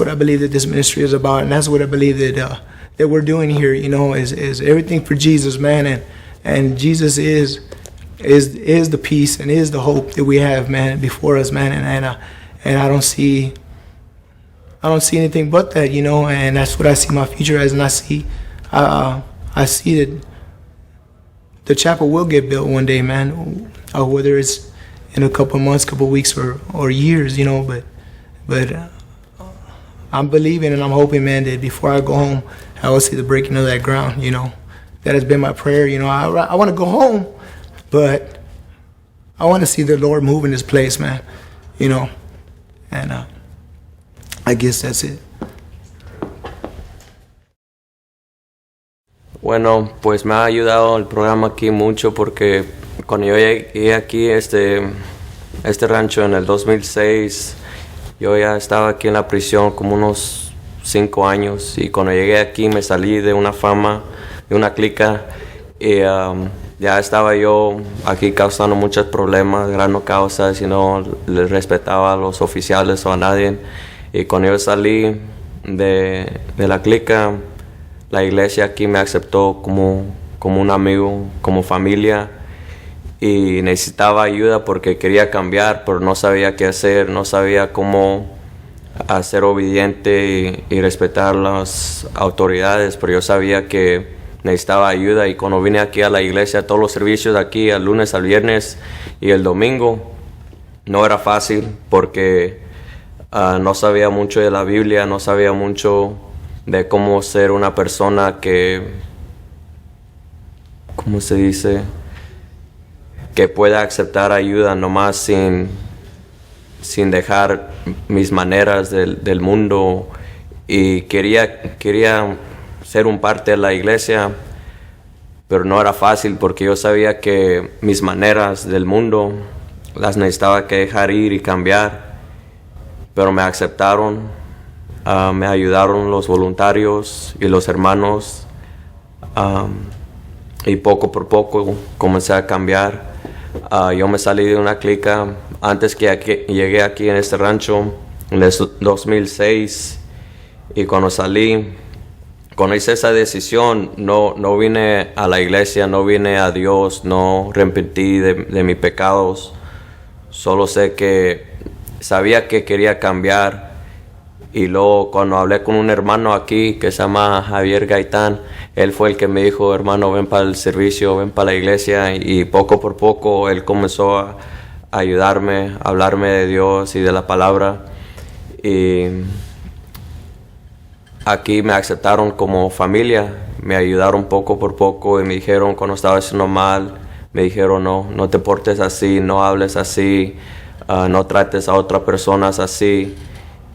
I believe that this ministry is about. And that's what I believe that we're doing here, is everything for Jesus, man. And Jesus is the peace and is the hope that we have, man, before us, man. And I don't see anything but that, and that's what I see my future as. And I see that the chapel will get built one day, man, whether it's in a couple of months, couple of weeks, or years, but I'm believing and I'm hoping, man, that before I go home, I will see the breaking of that ground, That has been my prayer, I want to go home, but I want to see the Lord move in this place, man, and I guess that's it. Bueno, pues me ha ayudado el programa aquí mucho porque cuando yo llegué aquí este rancho en el 2006, yo ya estaba aquí en la prisión como unos 5 años, y cuando llegué aquí me salí de una fama, de una clica, y ya estaba yo aquí causando muchos problemas, creando causas, y no le respetaba a los oficiales o a nadie. Y cuando yo salí de la clica, la iglesia aquí me aceptó como un amigo, como familia, y necesitaba ayuda porque quería cambiar, pero no sabía qué hacer, no sabía cómo ser obediente y respetar las autoridades, pero yo sabía que necesitaba ayuda. Y cuando vine aquí a la iglesia, todos los servicios aquí, al lunes, al viernes y el domingo, no era fácil porque no sabía mucho de la Biblia, no sabía mucho de cómo ser una persona que, ¿cómo se dice?, que pueda aceptar ayuda nomás sin dejar mis maneras del mundo. Y quería ser un parte de la iglesia, pero no era fácil porque yo sabía que mis maneras del mundo las necesitaba que dejar ir y cambiar. Pero me aceptaron, me ayudaron los voluntarios y los hermanos, y poco por poco comencé a cambiar. Yo me salí de una clica antes que llegué aquí en este rancho en el 2006, y cuando hice esa decisión, no vine a la iglesia, no vine a Dios, no arrepentí de mis pecados. Solo sé que sabía que quería cambiar. Y luego cuando hablé con un hermano aquí que se llama Javier Gaitán, él fue el que me dijo: hermano, ven para el servicio, ven para la iglesia. Y poco por poco él comenzó a ayudarme, a hablarme de Dios y de la palabra. Y aquí me aceptaron como familia, me ayudaron poco por poco y me dijeron cuando estaba haciendo mal, me dijeron: no te portes así, no hables así, no trates a otras personas así.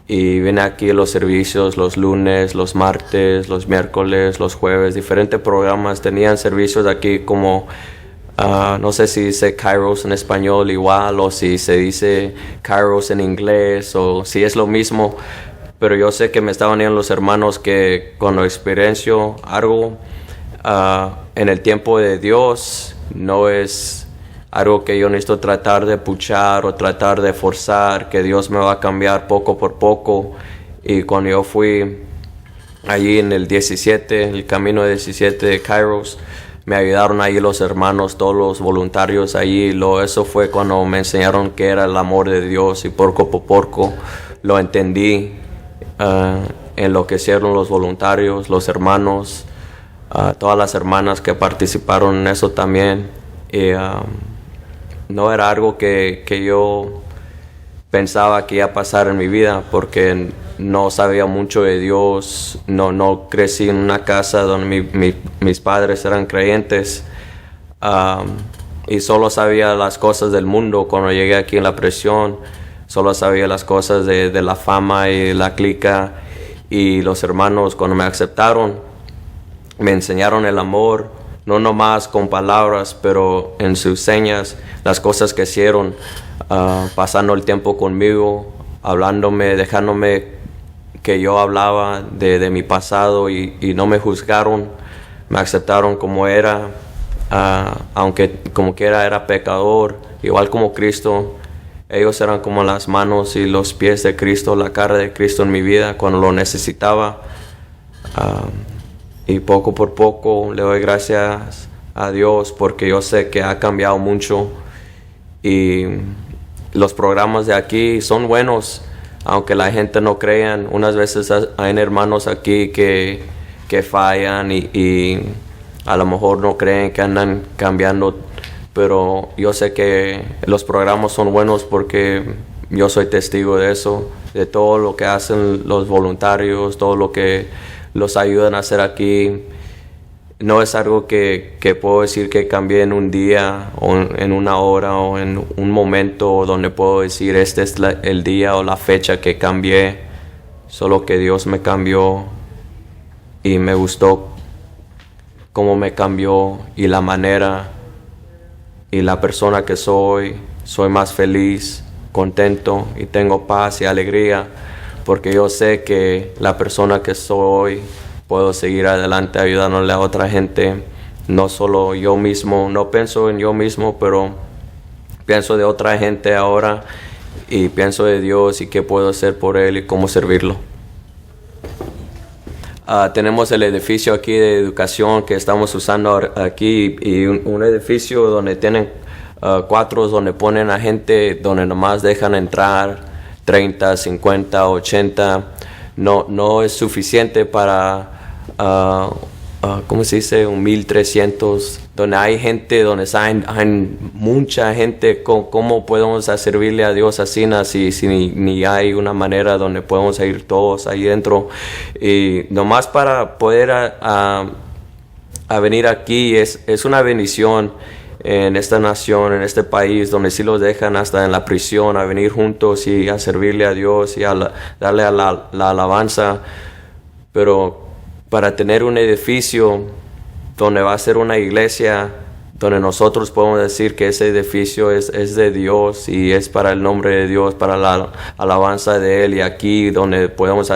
Y vine aquí a los servicios los lunes, los martes, los miércoles, los jueves, diferentes programas. Tenían servicios aquí como, no sé si dice Kairos en español igual, o si se dice Kairos en inglés, o si es lo mismo. Pero yo sé que me estaban diciendo los hermanos que cuando experiencio algo en el tiempo de Dios, no es algo que yo necesito tratar de puchar o tratar de forzar, que Dios me va a cambiar poco por poco. Y cuando yo fui allí en el 17, el camino 17 de Kairos, me ayudaron ahí los hermanos, todos los voluntarios allí. Eso fue cuando me enseñaron qué era el amor de Dios, y poco por poco lo entendí en lo que hicieron los voluntarios, los hermanos, todas las hermanas que participaron en eso también. Y no era algo que yo pensaba que iba a pasar en mi vida, porque no sabía mucho de Dios, no crecí en una casa donde mis padres eran creyentes, y solo sabía las cosas del mundo. Cuando llegué aquí en la prisión, solo sabía las cosas de la fama y la clica. Y los hermanos, cuando me aceptaron, me enseñaron el amor, no nomás con palabras, pero en sus señas, las cosas que hicieron, pasando el tiempo conmigo, hablándome, dejándome que yo hablaba de mi pasado, y no me juzgaron, me aceptaron como era, aunque como quiera era pecador, igual como Cristo. Ellos eran como las manos y los pies de Cristo, la cara de Cristo en mi vida cuando lo necesitaba. Y poco por poco le doy gracias a Dios, porque yo sé que ha cambiado mucho. Y los programas de aquí son buenos, aunque la gente no crean. Unas veces hay hermanos aquí que fallan y a lo mejor no creen que andan cambiando. Pero yo sé que los programas son buenos porque yo soy testigo de eso, de todo lo que hacen los voluntarios, todo lo que los ayudan a hacer aquí. No es algo que puedo decir que cambié en un día o en una hora o en un momento donde puedo decir este es el día o la fecha que cambié. Solo que Dios me cambió y me gustó cómo me cambió y la manera y la persona que soy más feliz, contento y tengo paz y alegría, porque yo sé que la persona que soy puedo seguir adelante ayudándole a otra gente, no solo yo mismo. No pienso en yo mismo, pero pienso de otra gente ahora y pienso de Dios y qué puedo hacer por Él y cómo servirlo. Tenemos el edificio aquí de educación que estamos usando aquí, y un edificio donde tienen cuartos donde ponen a gente, donde nomás dejan entrar 30, 50, 80. No es suficiente para, ¿cómo se dice? 1,300, donde hay gente, donde hay mucha gente. ¿Cómo podemos servirle a Dios así si ni hay una manera donde podemos ir todos ahí dentro? Y nomás para poder a venir aquí es una bendición en esta nación, en este país, donde sí los dejan hasta en la prisión a venir juntos y a servirle a Dios y a darle a la alabanza. Pero para tener un edificio donde va a ser una iglesia, donde nosotros podemos decir que ese edificio es de Dios y es para el nombre de Dios, para la alabanza de Él, y aquí donde podemos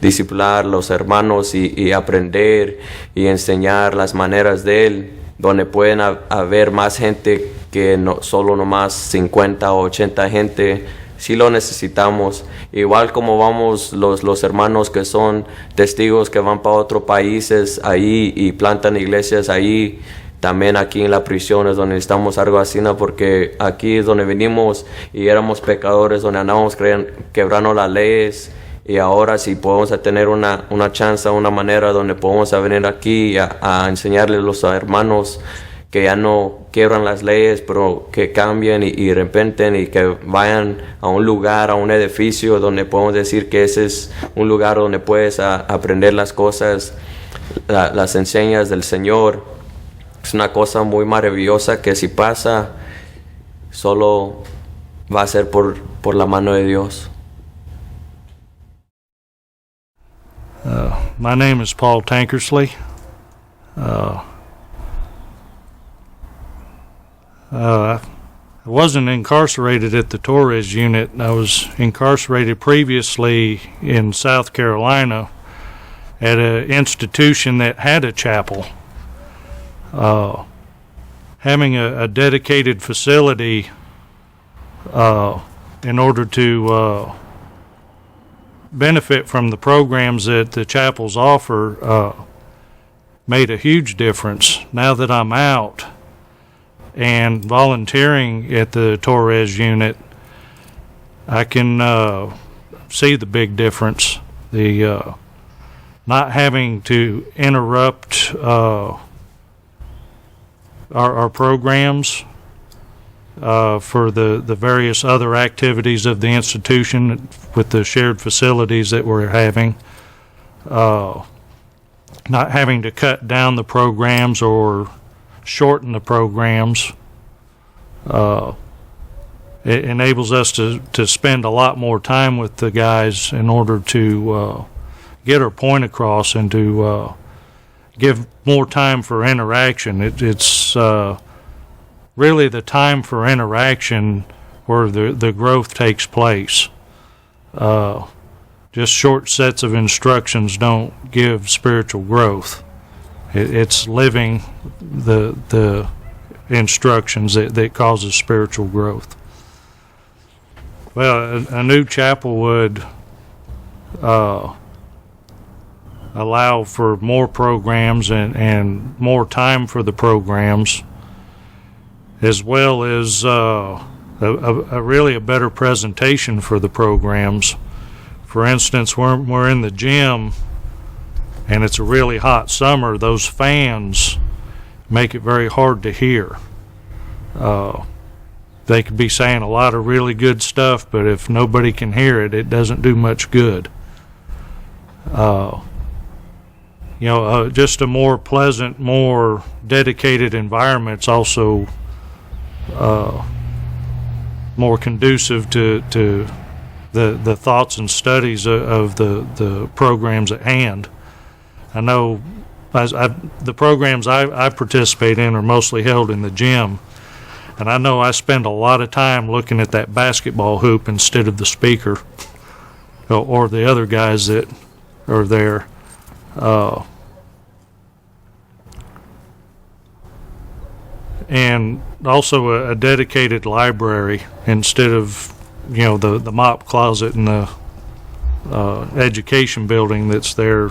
discipular los hermanos y aprender y enseñar las maneras de Él, donde pueden haber más gente que no solo nomás 50 o 80 gente. Sí lo necesitamos. Igual como vamos los hermanos que son testigos que van para otros países ahí y plantan iglesias ahí, también aquí en la prisión es donde necesitamos algo así, ¿no? Porque aquí es donde venimos y éramos pecadores, donde andábamos quebrando las leyes, y ahora sí podemos tener una chance, una manera donde podemos venir aquí a enseñarles a los hermanos que ya no quiebran las leyes, pero que cambien y repenten y que vayan a un lugar, a un edificio donde podemos decir que ese es un lugar donde puedes aprender las cosas, las enseñas del Señor. Es una cosa muy maravillosa que si pasa, solo va a ser por la mano de Dios. My name is Paul Tankersley. I wasn't incarcerated at the Torres unit. I was incarcerated previously in South Carolina at an institution that had a chapel. Having a dedicated facility in order to benefit from the programs that the chapels offer made a huge difference. Now that I'm out and volunteering at the Torres unit, I can see the big difference. The not having to interrupt our programs for the various other activities of the institution with the shared facilities that we're having, not having to cut down the programs or shorten the programs it enables us to spend a lot more time with the guys in order to get our point across and to give more time for interaction. It's really the time for interaction where the growth takes place. Just short sets of instructions don't give spiritual growth. It's living the instructions that causes spiritual growth. Well, a new chapel would allow for more programs and more time for the programs, as well as really a better presentation for the programs. For instance, when we're in the gym and it's a really hot summer, those fans make it very hard to hear. They could be saying a lot of really good stuff, but if nobody can hear it, it doesn't do much good. Just a more pleasant, more dedicated environment's also more conducive to the thoughts and studies of the programs at hand. I know the programs I participate in are mostly held in the gym, and I know I spend a lot of time looking at that basketball hoop instead of the speaker or the other guys that are there. And also a dedicated library instead of the mop closet in the education building that's there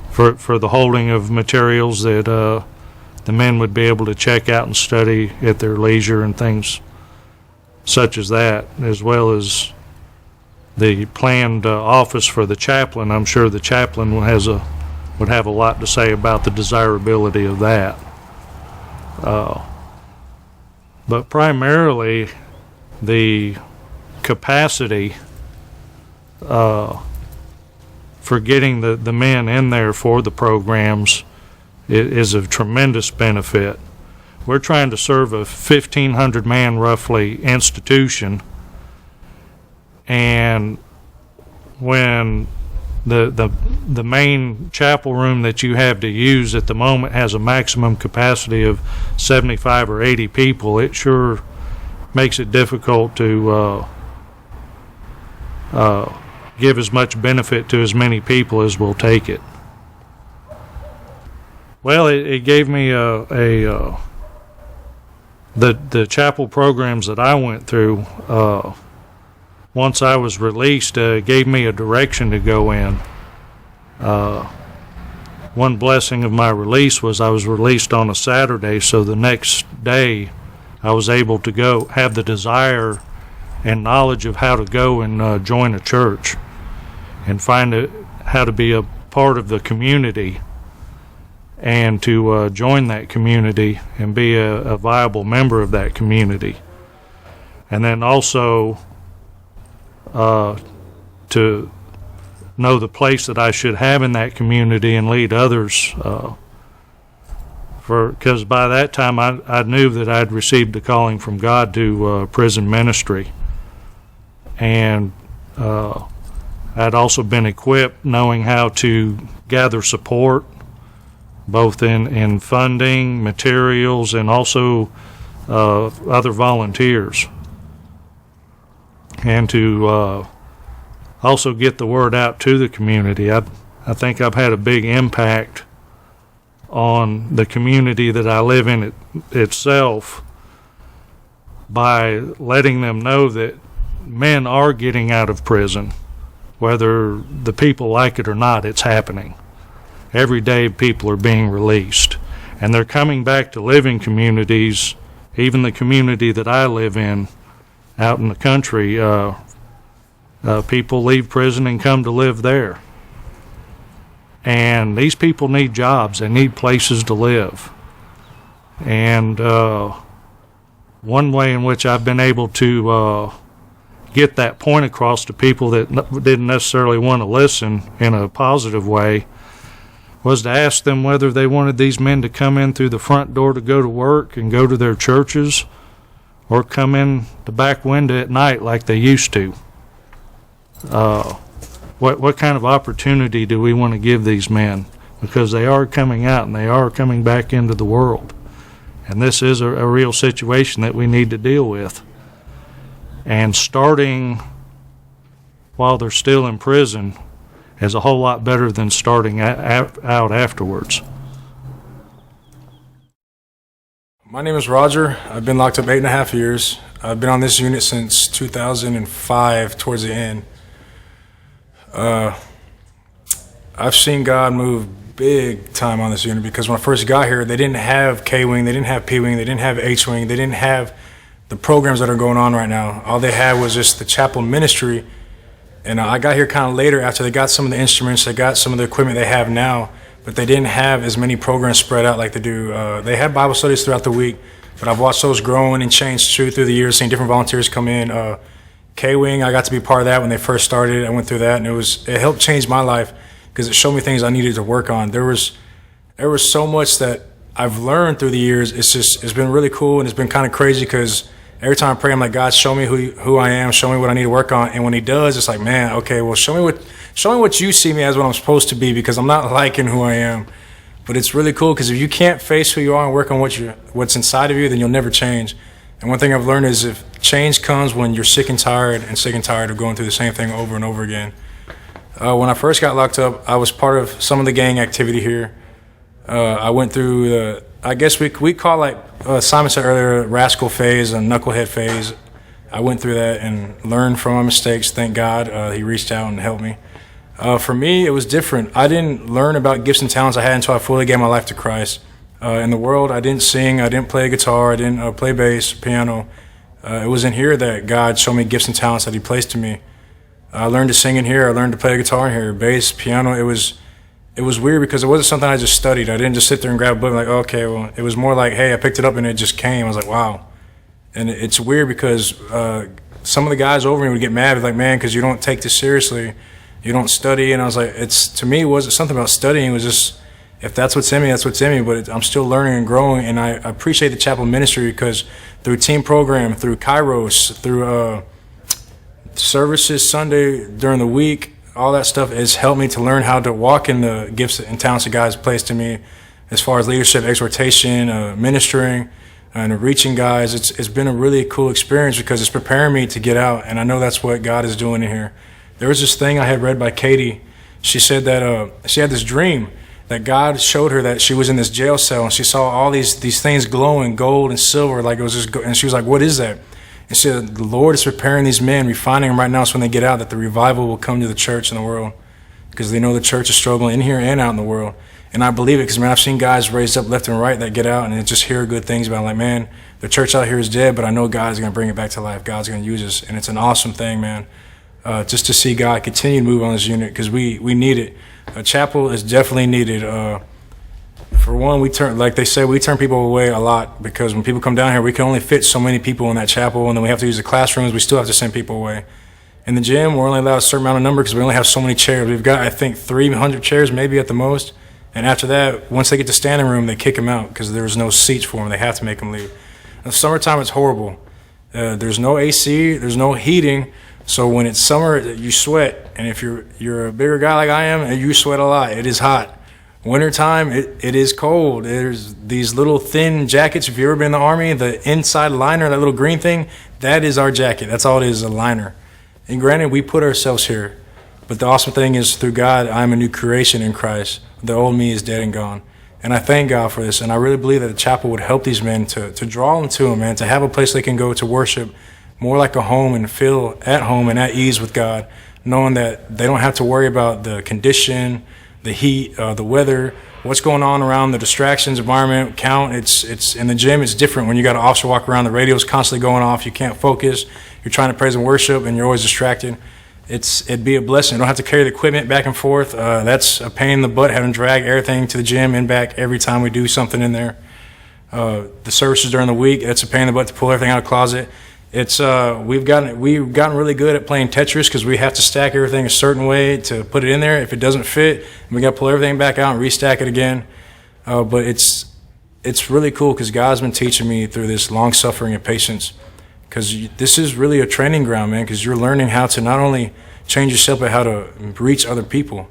for the holding of materials that the men would be able to check out and study at their leisure and things such as that, as well as the planned office for the chaplain. I'm sure the chaplain would have a lot to say about the desirability of that. But primarily, the capacity for getting the men in there for the programs is of tremendous benefit. We're trying to serve a 1,500 man roughly institution, and when the main chapel room that you have to use at the moment has a maximum capacity of 75 or 80 people, it sure makes it difficult to give as much benefit to as many people as will take it. Well, it gave me the chapel programs that I went through. Once I was released, gave me a direction to go in. One blessing of my release was I was released on a Saturday, so the next day I was able to go, have the desire and knowledge of how to go and join a church and find how to be a part of the community and to join that community and be a viable member of that community. And then also to know the place that I should have in that community and lead others, because by that time I knew that I'd received a calling from God to prison ministry, and I'd also been equipped knowing how to gather support both in funding, materials, and also other volunteers, and to also get the word out to the community. I think I've had a big impact on the community that I live in itself by letting them know that men are getting out of prison. Whether the people like it or not, it's happening. Every day people are being released, and they're coming back to living communities. Even the community that I live in out in the country, people leave prison and come to live there. And these people need jobs. They need places to live. And one way in which I've been able to get that point across to people that didn't necessarily want to listen in a positive way was to ask them whether they wanted these men to come in through the front door to go to work and go to their churches, or come in the back window at night like they used to. What kind of opportunity do we want to give these men? Because they are coming out and they are coming back into the world. And this is a real situation that we need to deal with. And starting while they're still in prison is a whole lot better than starting out afterwards. My name is Roger. I've been locked up 8.5 years. I've been on this unit since 2005, towards the end. I've seen God move big time on this unit, because when I first got here, they didn't have K-Wing, they didn't have P-Wing, they didn't have H-Wing, they didn't have the programs that are going on right now. All they had was just the chapel ministry. And I got here kind of later after they got some of the instruments, they got some of the equipment they have now, but they didn't have as many programs spread out like they do. They had Bible studies throughout the week, but I've watched those growing and change through the years, seeing different volunteers come in. K-Wing, I got to be part of that when they first started. I went through that, and it helped change my life, because it showed me things I needed to work on. There was so much that I've learned through the years. It's been really cool, and it's been kind of crazy, because every time I pray, I'm like, God, show me who I am, show me what I need to work on. And when He does, it's like, man, okay, well, show me what you see me as, what I'm supposed to be, because I'm not liking who I am. But it's really cool, because if you can't face who you are and work on what's inside of you, then you'll never change. And one thing I've learned is, if change comes when you're sick and tired of going through the same thing over and over again. When I first got locked up, I was part of some of the gang activity here. I went through I guess we call, like Simon said earlier, rascal phase and knucklehead phase. I went through that and learned from my mistakes. Thank God He reached out and helped me. For me, it was different. I didn't learn about gifts and talents I had until I fully gave my life to Christ. In the world, I didn't sing, I didn't play guitar, I didn't play bass, piano. It was in here that God showed me gifts and talents that He placed in me. I learned to sing in here. I learned to play guitar in here, bass, piano. It was weird, because it wasn't something I just studied. I didn't just sit there and grab a book and like, okay, well, it was more like, hey, I picked it up and it just came. I was like, wow. And it's weird, because some of the guys over me would get mad, like, man, because you don't take this seriously, you don't study. And I was like, to me, it wasn't something about studying. It was just, if that's what's in me, that's what's in me. But I'm still learning and growing, and I appreciate the chapel ministry, because through team program, through Kairos, through services Sunday during the week, all that stuff has helped me to learn how to walk in the gifts and talents that God has placed in me, as far as leadership, exhortation, ministering, and reaching guys. It's been a really cool experience, because it's preparing me to get out, and I know that's what God is doing in here. There was this thing I had read by Katie. She said that she had this dream that God showed her that she was in this jail cell, and she saw all these things glowing, gold and silver, like it was just, and she was like, what is that? And she said, the Lord is preparing these men, refining them right now, so when they get out, that the revival will come to the church in the world, because they know the church is struggling in here and out in the world. And I believe it, because, man, I've seen guys raised up left and right that get out and just hear good things about it. Like, man, the church out here is dead, but I know God is going to bring it back to life. God's going to use us, and it's an awesome thing, man, just to see God continue to move on this unit, because we need it. A chapel is definitely needed. For one, we turn people away a lot, because when people come down here, we can only fit so many people in that chapel, and then we have to use the classrooms. We still have to send people away. In the gym, we're only allowed a certain amount of number, because we only have so many chairs. We've got, I think, 300 chairs, maybe at the most. And after that, once they get to standing room, they kick them out, because there's no seats for them. They have to make them leave. In the summertime, it's horrible. There's no AC, there's no heating. So when it's summer, you sweat. And if you're a bigger guy like I am, you sweat a lot. It is hot. Wintertime, it is cold. There's these little thin jackets. If you've ever been in the Army, the inside liner, that little green thing, that is our jacket. That's all it is, a liner. And granted, we put ourselves here. But the awesome thing is, through God, I'm a new creation in Christ. The old me is dead and gone. And I thank God for this. And I really believe that the chapel would help these men to draw them to Him, man, to have a place they can go to worship more like a home and feel at home and at ease with God, knowing that they don't have to worry about the condition, the heat, the weather, what's going on around, the distractions, environment, count. It's in the gym, it's different. When you got an officer walk around, the radio's constantly going off, you can't focus, you're trying to praise and worship, and you're always distracted. It'd be a blessing. You don't have to carry the equipment back and forth. That's a pain in the butt, having to drag everything to the gym and back every time we do something in there. The services during the week, it's a pain in the butt to pull everything out of the closet. We've gotten really good at playing Tetris, because we have to stack everything a certain way to put it in there. If it doesn't fit, we got to pull everything back out and restack it again. But it's really cool, because God's been teaching me through this long suffering and patience. because this is really a training ground, man, because you're learning how to not only change yourself, but how to reach other people.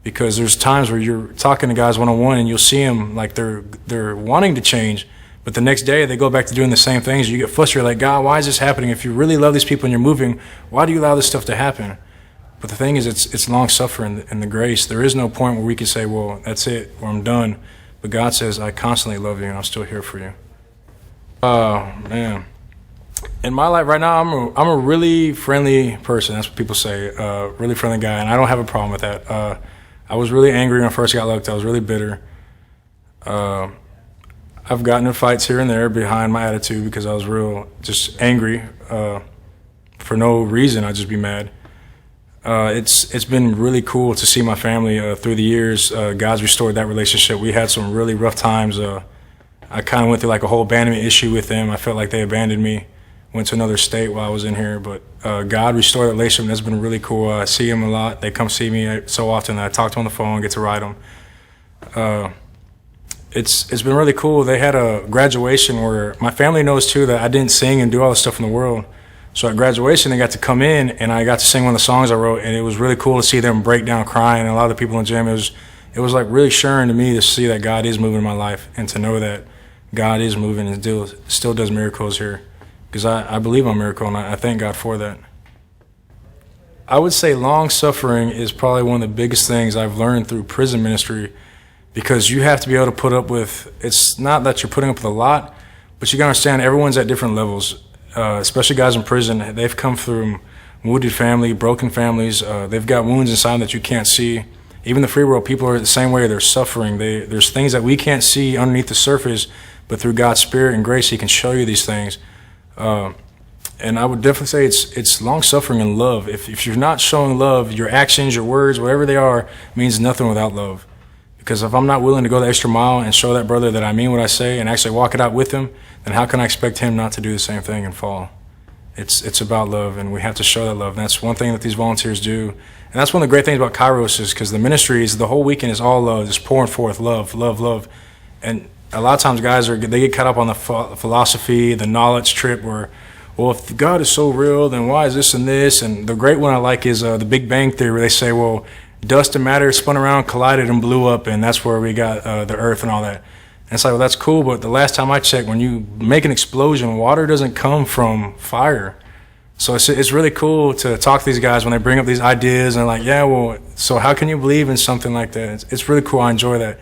Because there's times where you're talking to guys one-on-one and you'll see them like they're wanting to change, but the next day they go back to doing the same things. You get frustrated, like, God, why is this happening? If you really love these people and you're moving, why do you allow this stuff to happen? But the thing is, it's long-suffering and the grace. There is no point where we can say, well, that's it, or I'm done. But God says, I constantly love you and I'm still here for you. Man. In my life right now, I'm a really friendly person. That's what people say, really friendly guy, and I don't have a problem with that. I was really angry when I first got looked. I was really bitter. I've gotten in fights here and there behind my attitude because I was real just angry for no reason. I'd just be mad. It's been really cool to see my family through the years. God's restored that relationship. We had some really rough times. I kind of went through like a whole abandonment issue with them. I felt like they abandoned me. Went to another state while I was in here, but God restored that relationship, and that's been really cool. I see them a lot. They come see me so often that I talk to them on the phone, get to ride them. It's been really cool. They had a graduation where my family knows too that I didn't sing and do all the stuff in the world. So at graduation, they got to come in, and I got to sing one of the songs I wrote, and it was really cool to see them break down crying. And a lot of the people in the gym, it was like really stirring to me to see that God is moving in my life, and to know that God is moving and still does miracles here. Because I believe I'm a miracle, and I thank God for that. I would say long-suffering is probably one of the biggest things I've learned through prison ministry, because you have to be able to put up with, it's not that you're putting up with a lot, but you got to understand everyone's at different levels, especially guys in prison. They've come through wounded family, broken families. They've got wounds inside that you can't see. Even the free world people are the same way. They're suffering. There's things that we can't see underneath the surface, but through God's Spirit and grace, He can show you these things. And I would definitely say it's long-suffering and love. If you're not showing love, your actions, your words, whatever they are, means nothing without love. Because if I'm not willing to go the extra mile and show that brother that I mean what I say and actually walk it out with him, then how can I expect him not to do the same thing and fall? It's about love, and we have to show that love. And that's one thing that these volunteers do. And that's one of the great things about Kairos is because the Ministries, the whole weekend is all love, just pouring forth love, love, love. And a lot of times guys, they get caught up on the philosophy, the knowledge trip where, well, if God is so real, then why is this and this? And the great one I like is the Big Bang Theory, where they say, well, dust and matter spun around, collided, and blew up, and that's where we got the Earth and all that. And it's like, well, that's cool, but the last time I checked, when you make an explosion, water doesn't come from fire. So it's really cool to talk to these guys when they bring up these ideas, and like, yeah, well, so how can you believe in something like that? It's really cool. I enjoy that.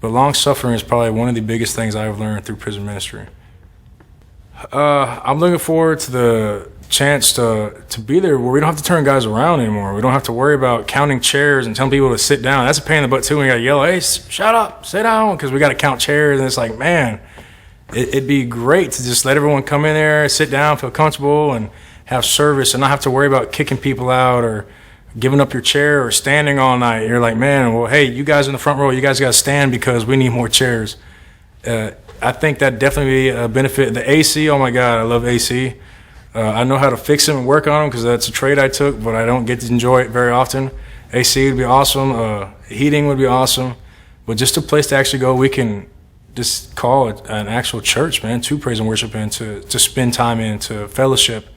But long-suffering is probably one of the biggest things I've learned through prison ministry. I'm looking forward to the chance to be there where we don't have to turn guys around anymore. We don't have to worry about counting chairs and telling people to sit down. That's a pain in the butt too when you got to yell, hey, shut up, sit down, because we got to count chairs. And it's like, man, it'd be great to just let everyone come in there, sit down, feel comfortable, and have service and not have to worry about kicking people out or giving up your chair or standing all night. You're like, man, well, hey, you guys in the front row, you guys got to stand because we need more chairs. I think that definitely be a benefit. The AC, oh my God, I love AC. I know how to fix them and work on them because that's a trade I took, but I don't get to enjoy it very often. AC would be awesome. Heating would be awesome. But just a place to actually go, we can just call it an actual church, man, to praise and worship and to spend time in, to fellowship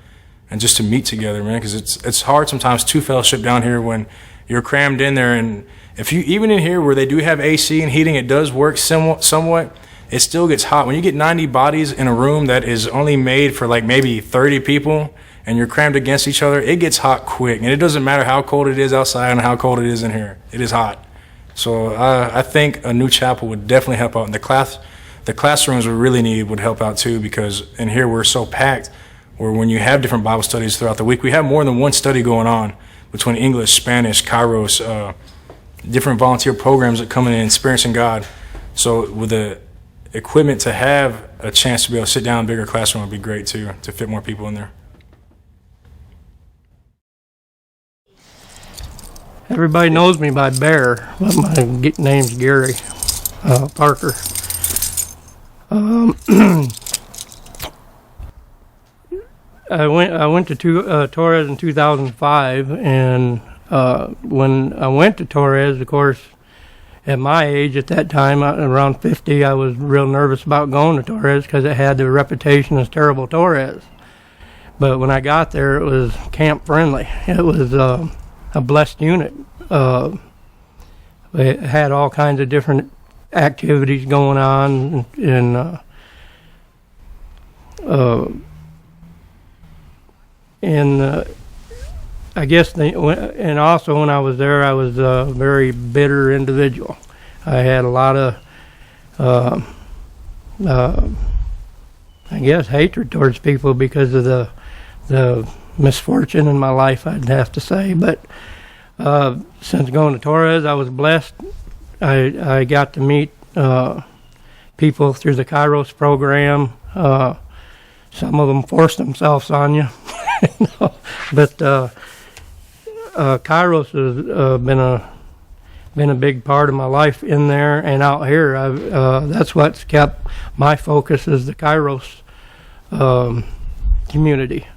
and just to meet together, man, because it's hard sometimes to fellowship down here when you're crammed in there. And if you, even in here where they do have AC and heating, it does work somewhat. It still gets hot. When you get 90 bodies in a room that is only made for like maybe 30 people and you're crammed against each other, it gets hot quick. And it doesn't matter how cold it is outside and how cold it is in here. It is hot. So I think a new chapel would definitely help out. And the classrooms we really need would help out too, because in here we're so packed where when you have different Bible studies throughout the week, we have more than one study going on between English, Spanish, Kairos, different volunteer programs that come in and experiencing God. So with the equipment to have a chance to be able to sit down in a bigger classroom would be great too, to fit more people in there. Everybody knows me by Bear, but my name's Gary Parker. I went to Torres in 2005, and when I went to Torres, of course, at my age at that time, around 50, I was real nervous about going to Torres because it had the reputation as terrible Torres. But when I got there, it was camp friendly. It was a blessed unit. It had all kinds of different activities going on, and I guess, and also when I was there, I was a very bitter individual. I had a lot of, I guess, hatred towards people because of the misfortune in my life, I'd have to say. But since going to Torres, I was blessed. I got to meet people through the Kairos program. Some of them forced themselves on you. But Kairos has been a big part of my life in there and out here. That's what's kept my focus, is the Kairos community,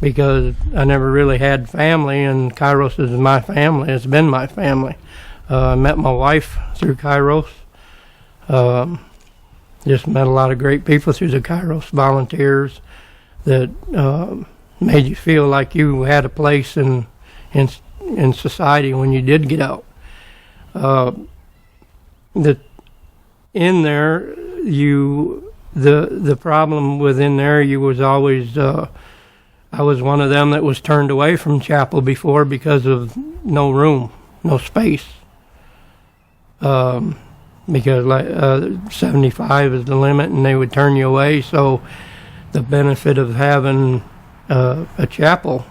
because I never really had family, and Kairos is my family. It's been my family. I met my wife through Kairos. Just met a lot of great people through the Kairos volunteers that made you feel like you had a place in society when you did get out. That in there, the problem within there, you was always, I was one of them that was turned away from chapel before because of no room, no space. Because 75 is the limit, and they would turn you away. So the benefit of having a chapel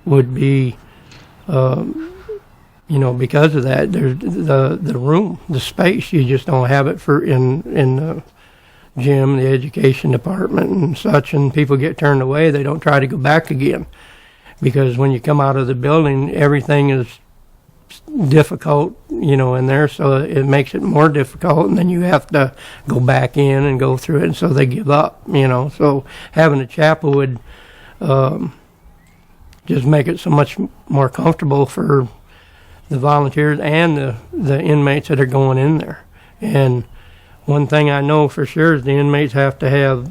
would be, because of that, there's the room, the space. You just don't have it for in the gym, the education department, and such. And people get turned away. They don't try to go back again, because when you come out of the building, everything is difficult, in there. So it makes it more difficult, and then you have to go back in and go through it. And so they give up. So having a chapel would just make it so much more comfortable for the volunteers and the inmates that are going in there. And one thing I know for sure is the inmates have to have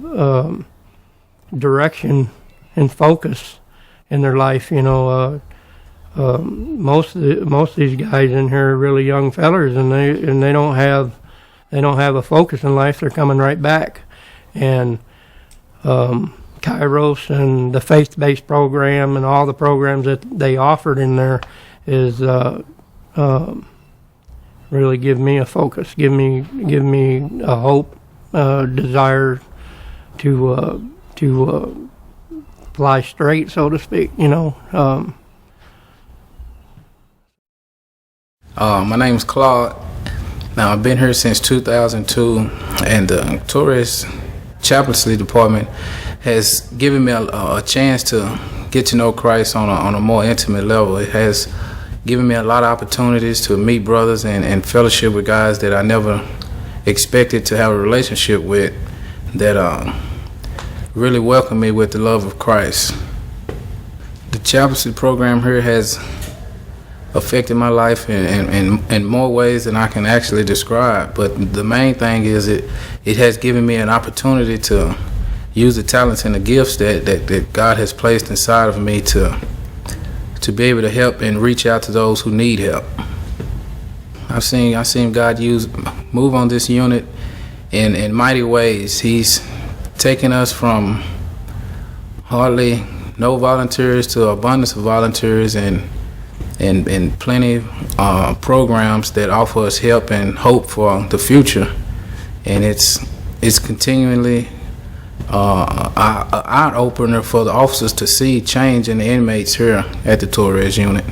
direction and focus in their life. Most of these guys in here are really young fellers, and they don't have a focus in life. They're coming right back. And Kairos and the faith-based program and all the programs that they offered in there is really give me a focus, give me a hope, desire to fly straight, so to speak. My name is Claude. Now, I've been here since 2002, and the Torres chaplaincy department has given me a chance to get to know Christ on a more intimate level. It has given me a lot of opportunities to meet brothers and fellowship with guys that I never expected to have a relationship with, that really welcomed me with the love of Christ. The chaplaincy program here has affected my life in more ways than I can actually describe, but the main thing is it has given me an opportunity to use the talents and the gifts that God has placed inside of me to be able to help and reach out to those who need help. I've seen God move on this unit in mighty ways. He's taken us from hardly no volunteers to abundance of volunteers, and plenty of programs that offer us help and hope for the future. And it's continually an eye-opener for the officers to see change in the inmates here at the Torres unit.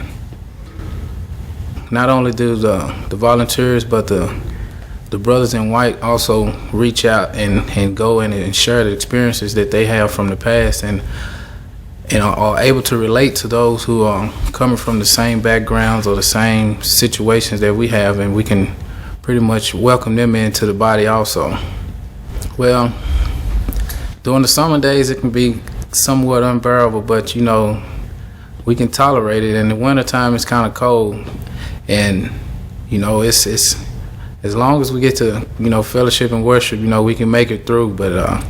Not only do the volunteers, but the brothers in white also reach out and go in and share the experiences that they have from the past, and are able to relate to those who are coming from the same backgrounds or the same situations that we have, and we can pretty much welcome them into the body also. Well, during the summer days it can be somewhat unbearable, but we can tolerate it. In the wintertime it's kind of cold, and it's as long as we get to fellowship and worship, we can make it through. But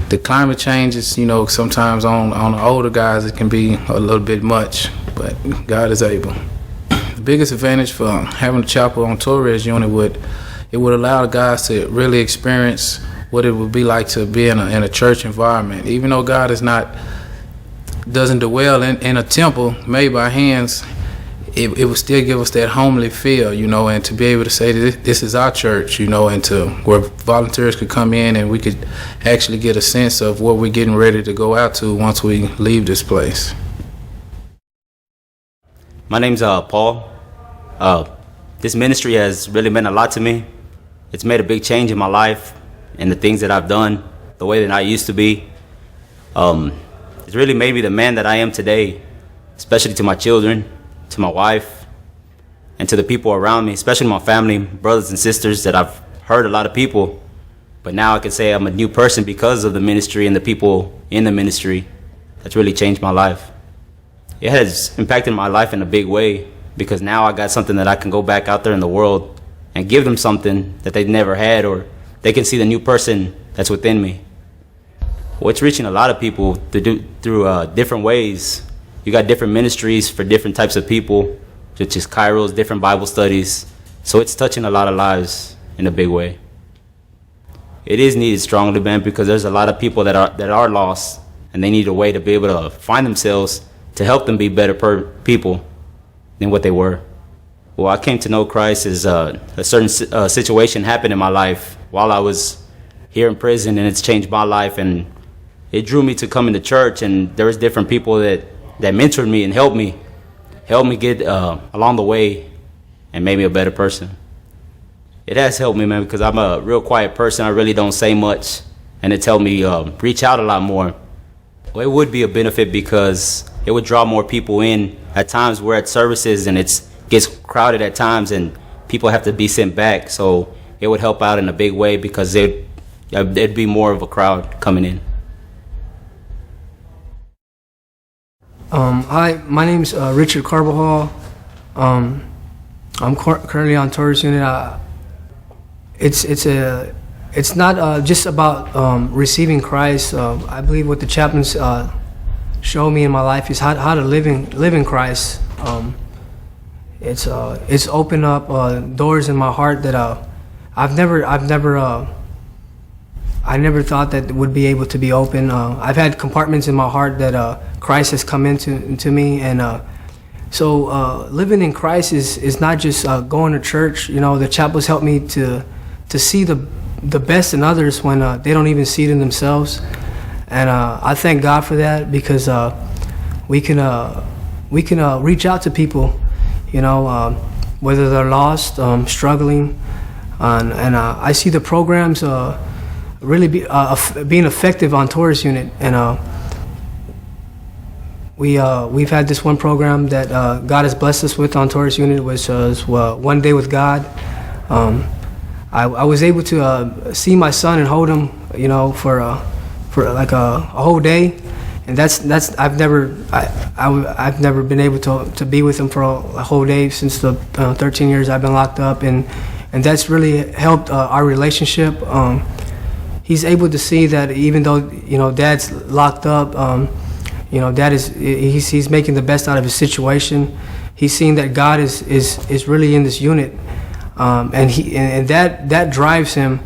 the climate changes, you know, sometimes on the older guys it can be a little bit much, but God is able. The biggest advantage for having a chapel on Torres unit would allow the guys to really experience what it would be like to be in a church environment. Even though God doesn't dwell in a temple made by hands, it would still give us that homely feel, you know, and to be able to say that this is our church, you know, and to where volunteers could come in and we could actually get a sense of what we're getting ready to go out to once we leave this place. My name's Paul. This ministry has really meant a lot to me. It's made a big change in my life and the things that I've done, the way that I used to be. It's really made me the man that I am today, especially to my children, to my wife, and to the people around me, especially my family, brothers and sisters that I've hurt a lot of people. But now I can say I'm a new person because of the ministry and the people in the ministry. That's really changed my life. It has impacted my life in a big way because now I got something that I can go back out there in the world and give them something that they've never had, or they can see the new person that's within me. Well, it's reaching a lot of people through different ways. You got different ministries for different types of people, such as Kairos, different Bible studies. So it's touching a lot of lives in a big way. It is needed strongly, man, because there's a lot of people that are lost, and they need a way to be able to find themselves to help them be better people than what they were. Well, I came to know Christ as a certain situation happened in my life while I was here in prison, and it's changed my life, and it drew me to come into church, and there was different people that mentored me and helped me get along the way and made me a better person. It has helped me, man, because I'm a real quiet person. I really don't say much, and it's helped me reach out a lot more. Well, it would be a benefit because it would draw more people in. At times we're at services and it gets crowded at times and people have to be sent back, so it would help out in a big way because there'd be more of a crowd coming in. Hi, my name's Richard Carbajal. I'm currently on Torres unit. It's not just about receiving Christ. I believe what the chaplains show me in my life is how to live in Christ. It's opened up doors in my heart that I never thought that would be able to be open. I've had compartments in my heart that Christ has come into me, and so living in Christ is not just going to church. You know, the chapels help me to see the best in others when they don't even see it in themselves, and I thank God for that because we can reach out to people, you know, whether they're lost, struggling, and I see the programs really being effective on Torres unit, and we've had this one program that God has blessed us with on Torres unit, which was One Day with God. I was able to see my son and hold him, you know, for like a whole day, and that's I've never been able to be with him for a whole day since the 13 years I've been locked up, and that's really helped our relationship. He's able to see that even though, you know, Dad's locked up, you know, Dad he's making the best out of his situation. He's seeing that God is really in this unit, and that drives him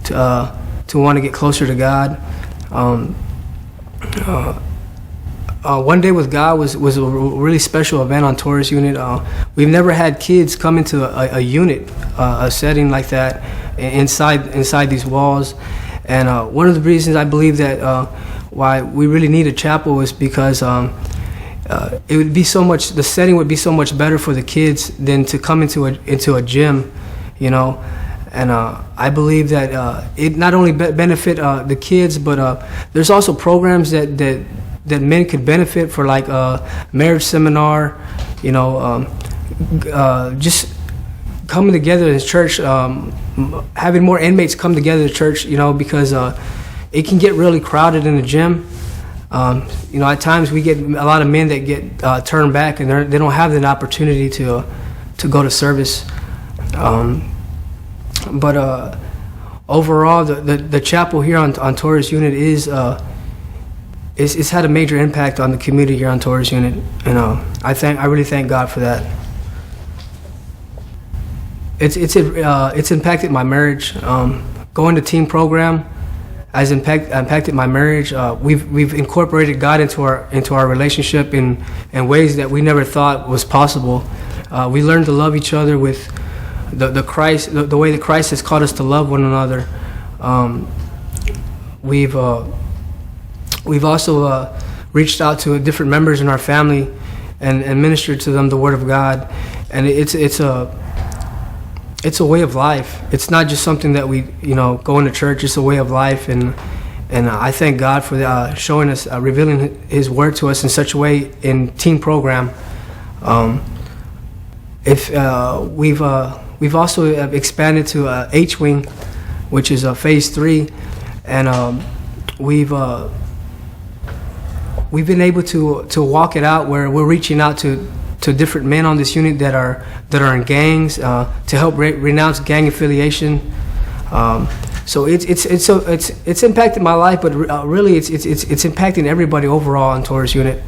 to want to get closer to God. One Day with God was a really special event on Torres unit. We've never had kids come into a unit, a setting like that, inside these walls. And one of the reasons I believe that why we really need a chapel is because it would be the setting would be so much better for the kids than to come into a gym, you know. And I believe that it not only benefit the kids, but there's also programs that men could benefit for, like marriage seminar, you know, just coming together as church, having more inmates come together to church, you know, because it can get really crowded in the gym. You know, at times we get a lot of men that get turned back, and they don't have that opportunity to go to service. But overall, the chapel here on Torres Unit it's had a major impact on the community here on Torres Unit, and I really thank God for that. It's impacted my marriage. Going to teen program has impacted my marriage. We've incorporated God into our relationship in ways that we never thought was possible. We learned to love each other with the way that Christ has called us to love one another. We've also reached out to different members in our family and ministered to them the Word of God, and it's a way of life. It's not just something that we go into church. It's a way of life, and I thank God for showing us, revealing His Word to us in such a way in teen program. We've also expanded to H wing, which is phase 3, and we've been able to walk it out where we're reaching out to different men on this unit that are in gangs to help renounce gang affiliation. So it's impacted my life, but really it's impacting everybody overall on Torres Unit.